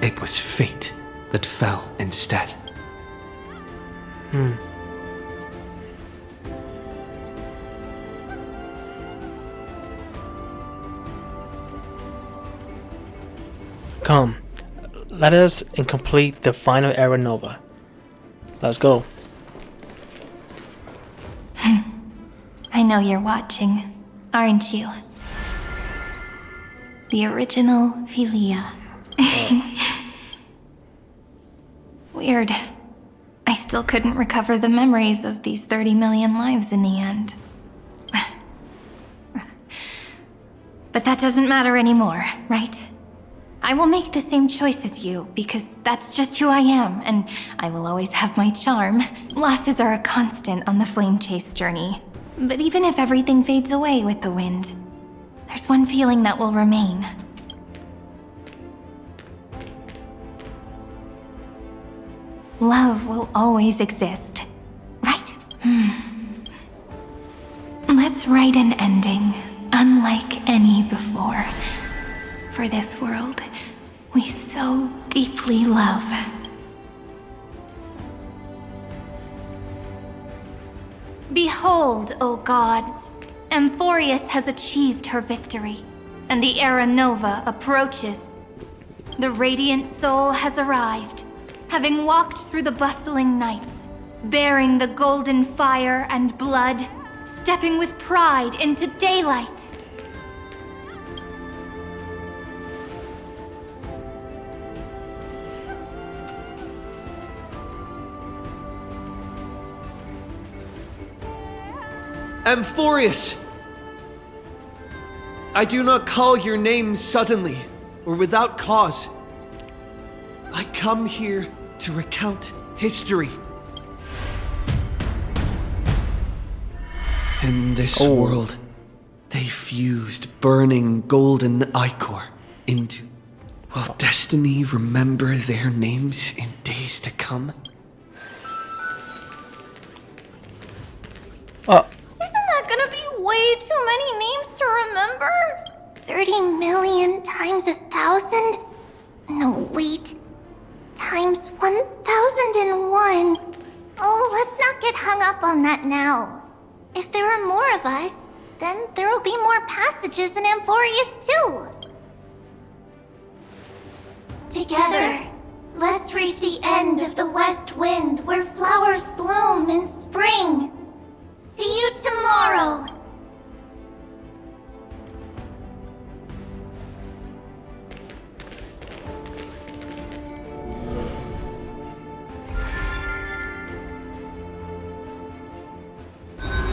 It was fate that fell instead. Come, let us complete the final Era Nova. Let's go. I know you're watching, aren't you? The original Philia. Weird. I still couldn't recover the memories of these 30 million lives in the end. But that doesn't matter anymore, right? I will make the same choice as you, because that's just who I am, and I will always have my charm. Losses are a constant on the flame chase journey. But even if everything fades away with the wind, there's one feeling that will remain. Love will always exist, right? Let's write an ending, unlike any before. For this world we so deeply love. Behold, O gods, Amphorius has achieved her victory, and the Era Nova approaches. The radiant soul has arrived, having walked through the bustling nights, bearing the golden fire and blood, stepping with pride into daylight. Amphorius! I do not call your name suddenly or without cause. I come here to recount history. In this world, they fused burning golden ichor into... Will destiny remember their names in days to come? Isn't that gonna be way too many names to remember? 30 million times 1,000? No, wait. Times 1,001. Oh, let's not get hung up on that now. If there are more of us, then there will be more passages in Amphorius too. Together, let's reach the end of the west wind where flowers bloom in spring. See you tomorrow.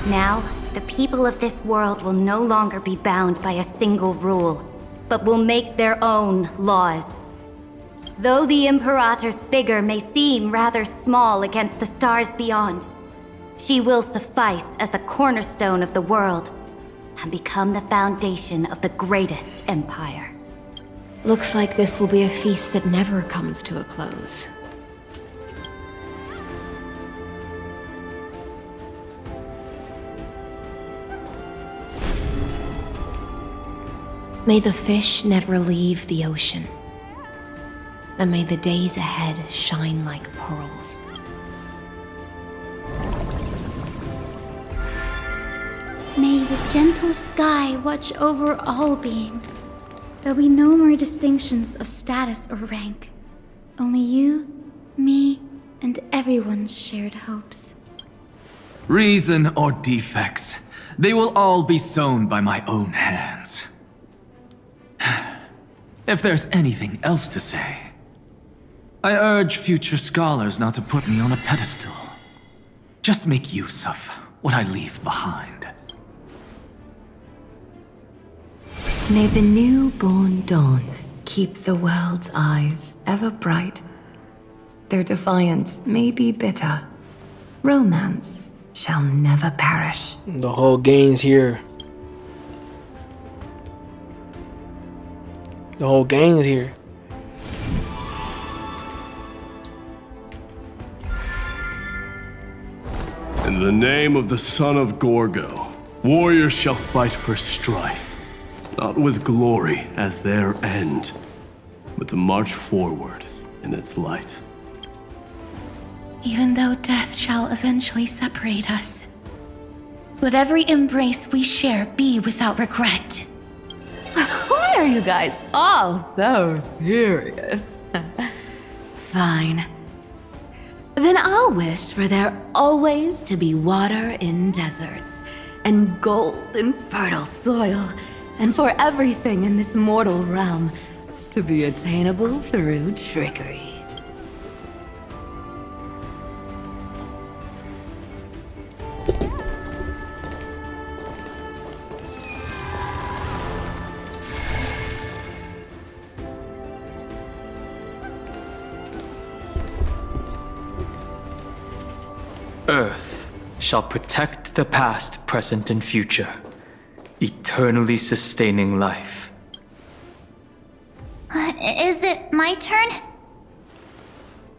Now, the people of this world will no longer be bound by a single rule, but will make their own laws. Though the Imperator's figure may seem rather small against the stars beyond, she will suffice as the cornerstone of the world and become the foundation of the greatest empire. Looks like this will be a feast that never comes to a close. May the fish never leave the ocean, and may the days ahead shine like pearls. May the gentle sky watch over all beings. There'll be no more distinctions of status or rank. Only you, me, and everyone's shared hopes. Reason or defects, they will all be sown by my own hands. If there's anything else to say, I urge future scholars not to put me on a pedestal. Just make use of what I leave behind. May the newborn dawn keep the world's eyes ever bright. Their defiance may be bitter. Romance shall never perish. The whole gang's here. The whole gang's here. In the name of the son of Gorgo, warriors shall fight for strife, not with glory as their end, but to march forward in its light. Even though death shall eventually separate us, let every embrace we share be without regret. Why are you guys all so serious? Fine. Then I'll wish for there always to be water in deserts, and gold in fertile soil, and for everything in this mortal realm to be attainable through trickery. Earth shall protect the past, present, and future, eternally sustaining life. Is it my turn?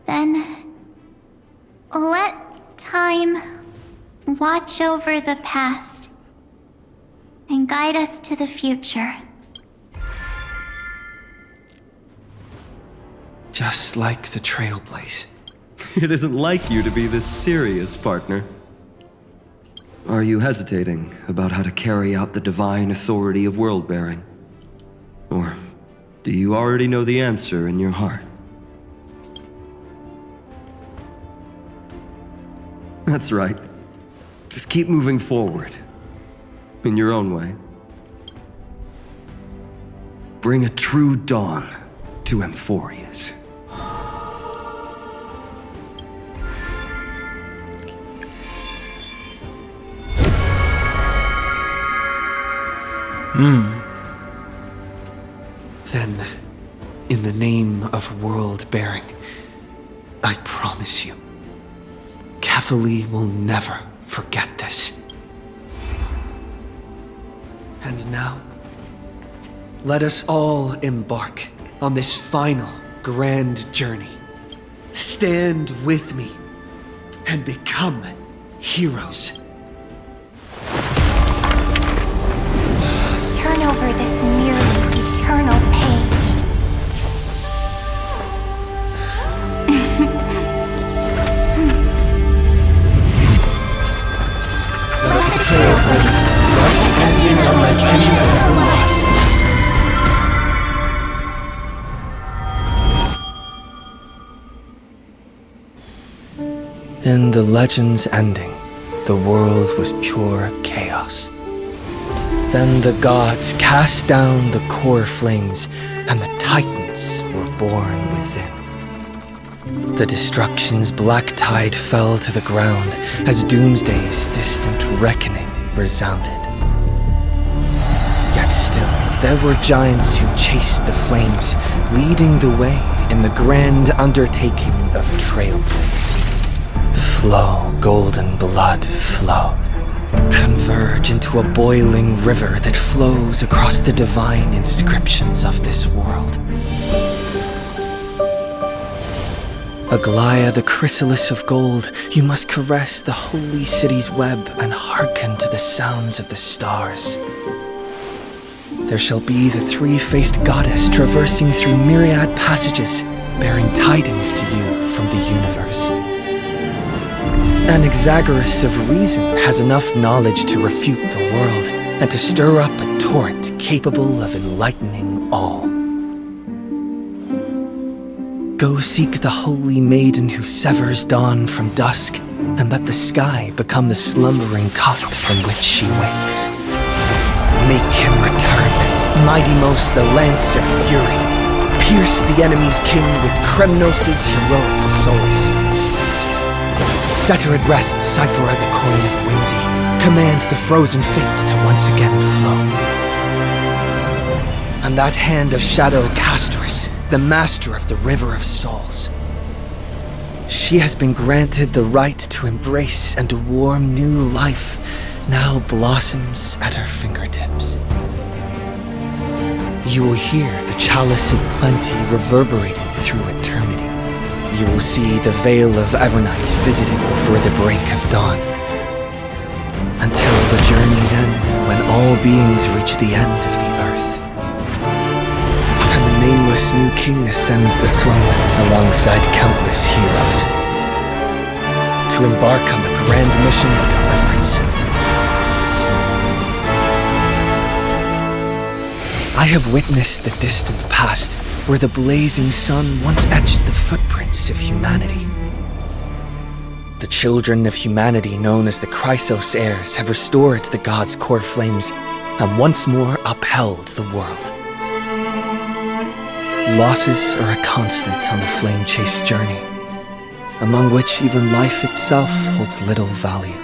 Then let time watch over the past and guide us to the future. Just like the Trailblaze. It isn't like you to be this serious, partner. Are you hesitating about how to carry out the divine authority of world-bearing? Or do you already know the answer in your heart? That's right. Just keep moving forward. In your own way. Bring a true dawn to Emphorius. Then, in the name of world-bearing, I promise you, Kefali will never forget this. And now, let us all embark on this final grand journey. Stand with me and become heroes. Turn over this nearly eternal page. Let the Trailblaze write the ending unlike any other was. In the legend's ending, the world was pure chaos. Then the gods cast down the core flames, and the titans were born within. The destruction's black tide fell to the ground as Doomsday's distant reckoning resounded. Yet still, there were giants who chased the flames, leading the way in the grand undertaking of Trailblaze. Flow, golden blood, flow. Converge into a boiling river that flows across the divine inscriptions of this world. Aglaya, the chrysalis of gold, you must caress the holy city's web and hearken to the sounds of the stars. There shall be the three-faced goddess traversing through myriad passages, bearing tidings to you from the universe. Anaxagoras of reason has enough knowledge to refute the world and to stir up a torrent capable of enlightening all. Go seek the holy maiden who severs dawn from dusk, and let the sky become the slumbering cot from which she wakes. Make him return, mighty-most the lance of fury. Pierce the enemy's king with Kremnos' heroic souls. Set her at rest, Cyphera the coin of whimsy. Command the frozen fate to once again flow. And that hand of Shadow Castress, the master of the River of Souls. She has been granted the right to embrace and a warm new life now blossoms at her fingertips. You will hear the chalice of plenty reverberating through eternity. You will see the veil of Evernight visited before the break of dawn. until the journey's end, when all beings reach the end of the earth. And the nameless new king ascends the throne alongside countless heroes to embark on the grand mission of deliverance. I have witnessed the distant past, where the blazing sun once etched the footprints of humanity. The children of humanity known as the Chrysos heirs have restored the gods' core flames and once more upheld the world. Losses are a constant on the flame chase journey, among which even life itself holds little value.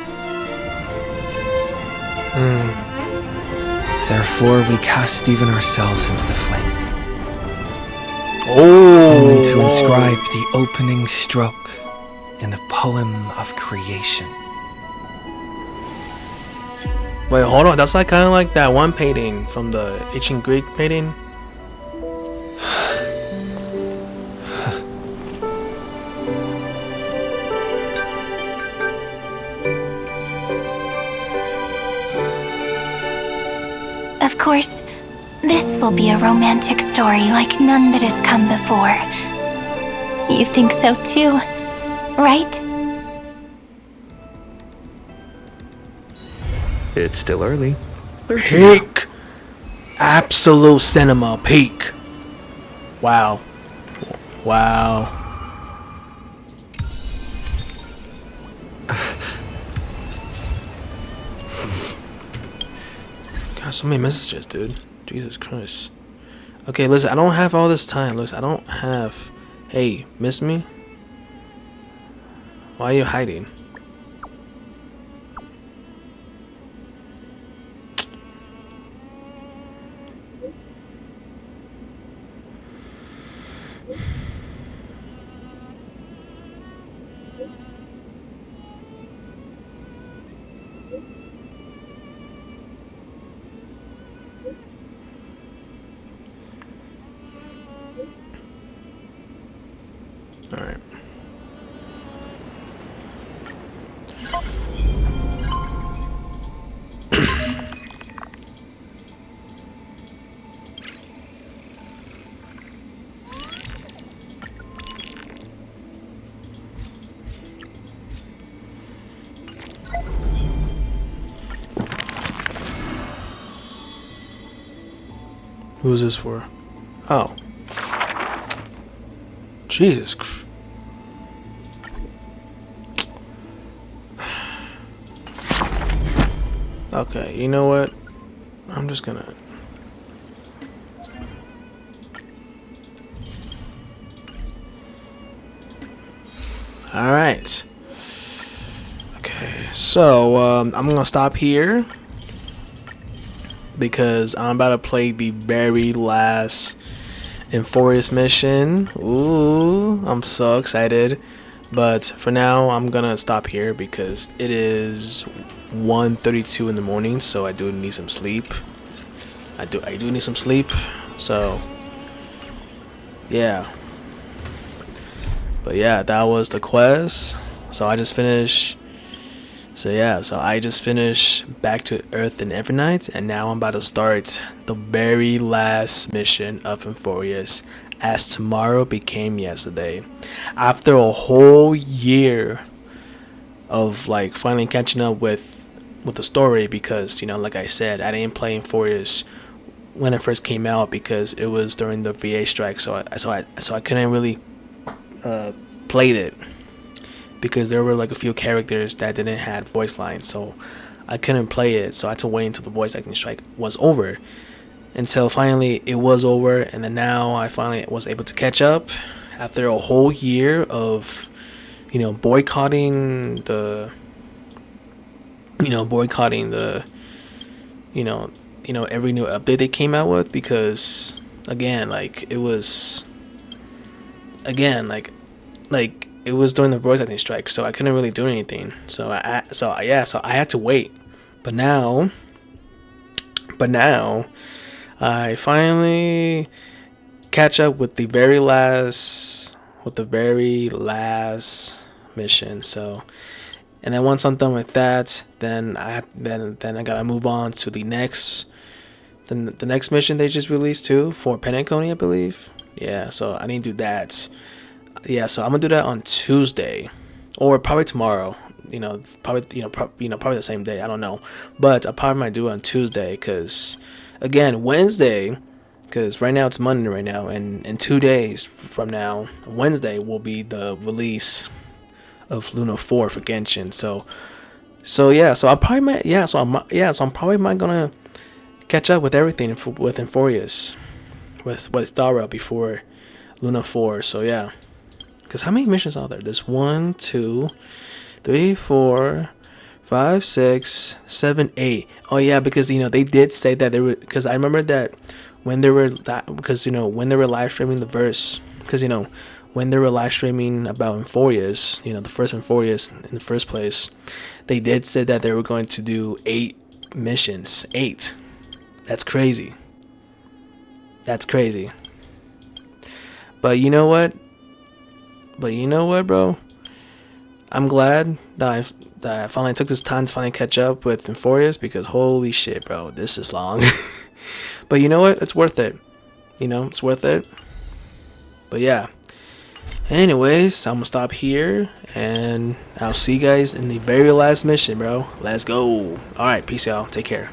Therefore, we cast even ourselves into the flame. Only to inscribe the opening stroke in the poem of creation. Wait, hold on. That's like kind of like that one painting from the ancient Greek painting. Of course, this will be a romantic story like none that has come before. You think so too, right? It's still early. Peak. Absolute cinema peak. Wow. Wow. God, so many messages, dude. Jesus Christ. Okay, listen, I don't have all this time. Listen, I don't have... Hey, miss me? Why are you hiding? Alright. Who's this for? Oh. Jesus Christ. Okay, you know what? I'm just gonna... Alright. Okay, so I'm gonna stop here because I'm about to play the very last Euphorius mission. Ooh, I'm so excited. But for now, I'm gonna stop here because it is 1:32 in the morning, so I do need some sleep. I do need some sleep. So yeah. But yeah, that was the quest. So I just finished. So yeah, so I just finished Back to Earth and Evernight, and now I'm about to start the very last mission of Euphorius, as tomorrow became yesterday. After a whole year of like finally catching up with the story, because you know, like I said, I didn't play Euphorius when it first came out because it was during the VA strike, so I couldn't really played it because there were like a few characters that didn't have voice lines, so I couldn't play it. So I had to wait until the voice acting strike was over, until finally it was over, and then now I finally was able to catch up after a whole year of, you know, boycotting the every new update they came out with, because again, like it was it was during the voice acting strike, so I couldn't really do anything. So I had to wait. But now I finally catch up with the very last mission. So And then once I'm done with that, then I gotta move on to the next mission they just released too, for Penacony, I believe. Yeah, so I need to do that. Yeah, so I'm gonna do that on Tuesday, or probably tomorrow. Probably the same day. I don't know, but I probably might do it on Tuesday, because again, Wednesday. Because right now it's Monday right now, and in 2 days from now, Wednesday will be the release of Luna 4 for Genshin. So I'm probably might gonna catch up with everything with Euphorius, with Dara before Luna 4. So yeah, because how many missions are there? There's 1, 2, 3, 4, 5, 6, 7, 8. Oh yeah, because they did say that they were, because I remember that when they were when they were live streaming the verse, because when they were live streaming about Euphorius, the first Euphorius in the first place, they did say that they were going to do 8 missions. 8. That's crazy. That's crazy. But you know what? Bro? I'm glad that I finally took this time to finally catch up with Euphorius, because holy shit, bro, this is long. But you know what? It's worth it. It's worth it. But yeah. Anyways, I'm gonna stop here, and I'll see you guys in the very last mission, bro. Let's go. Alright, peace out. Take care.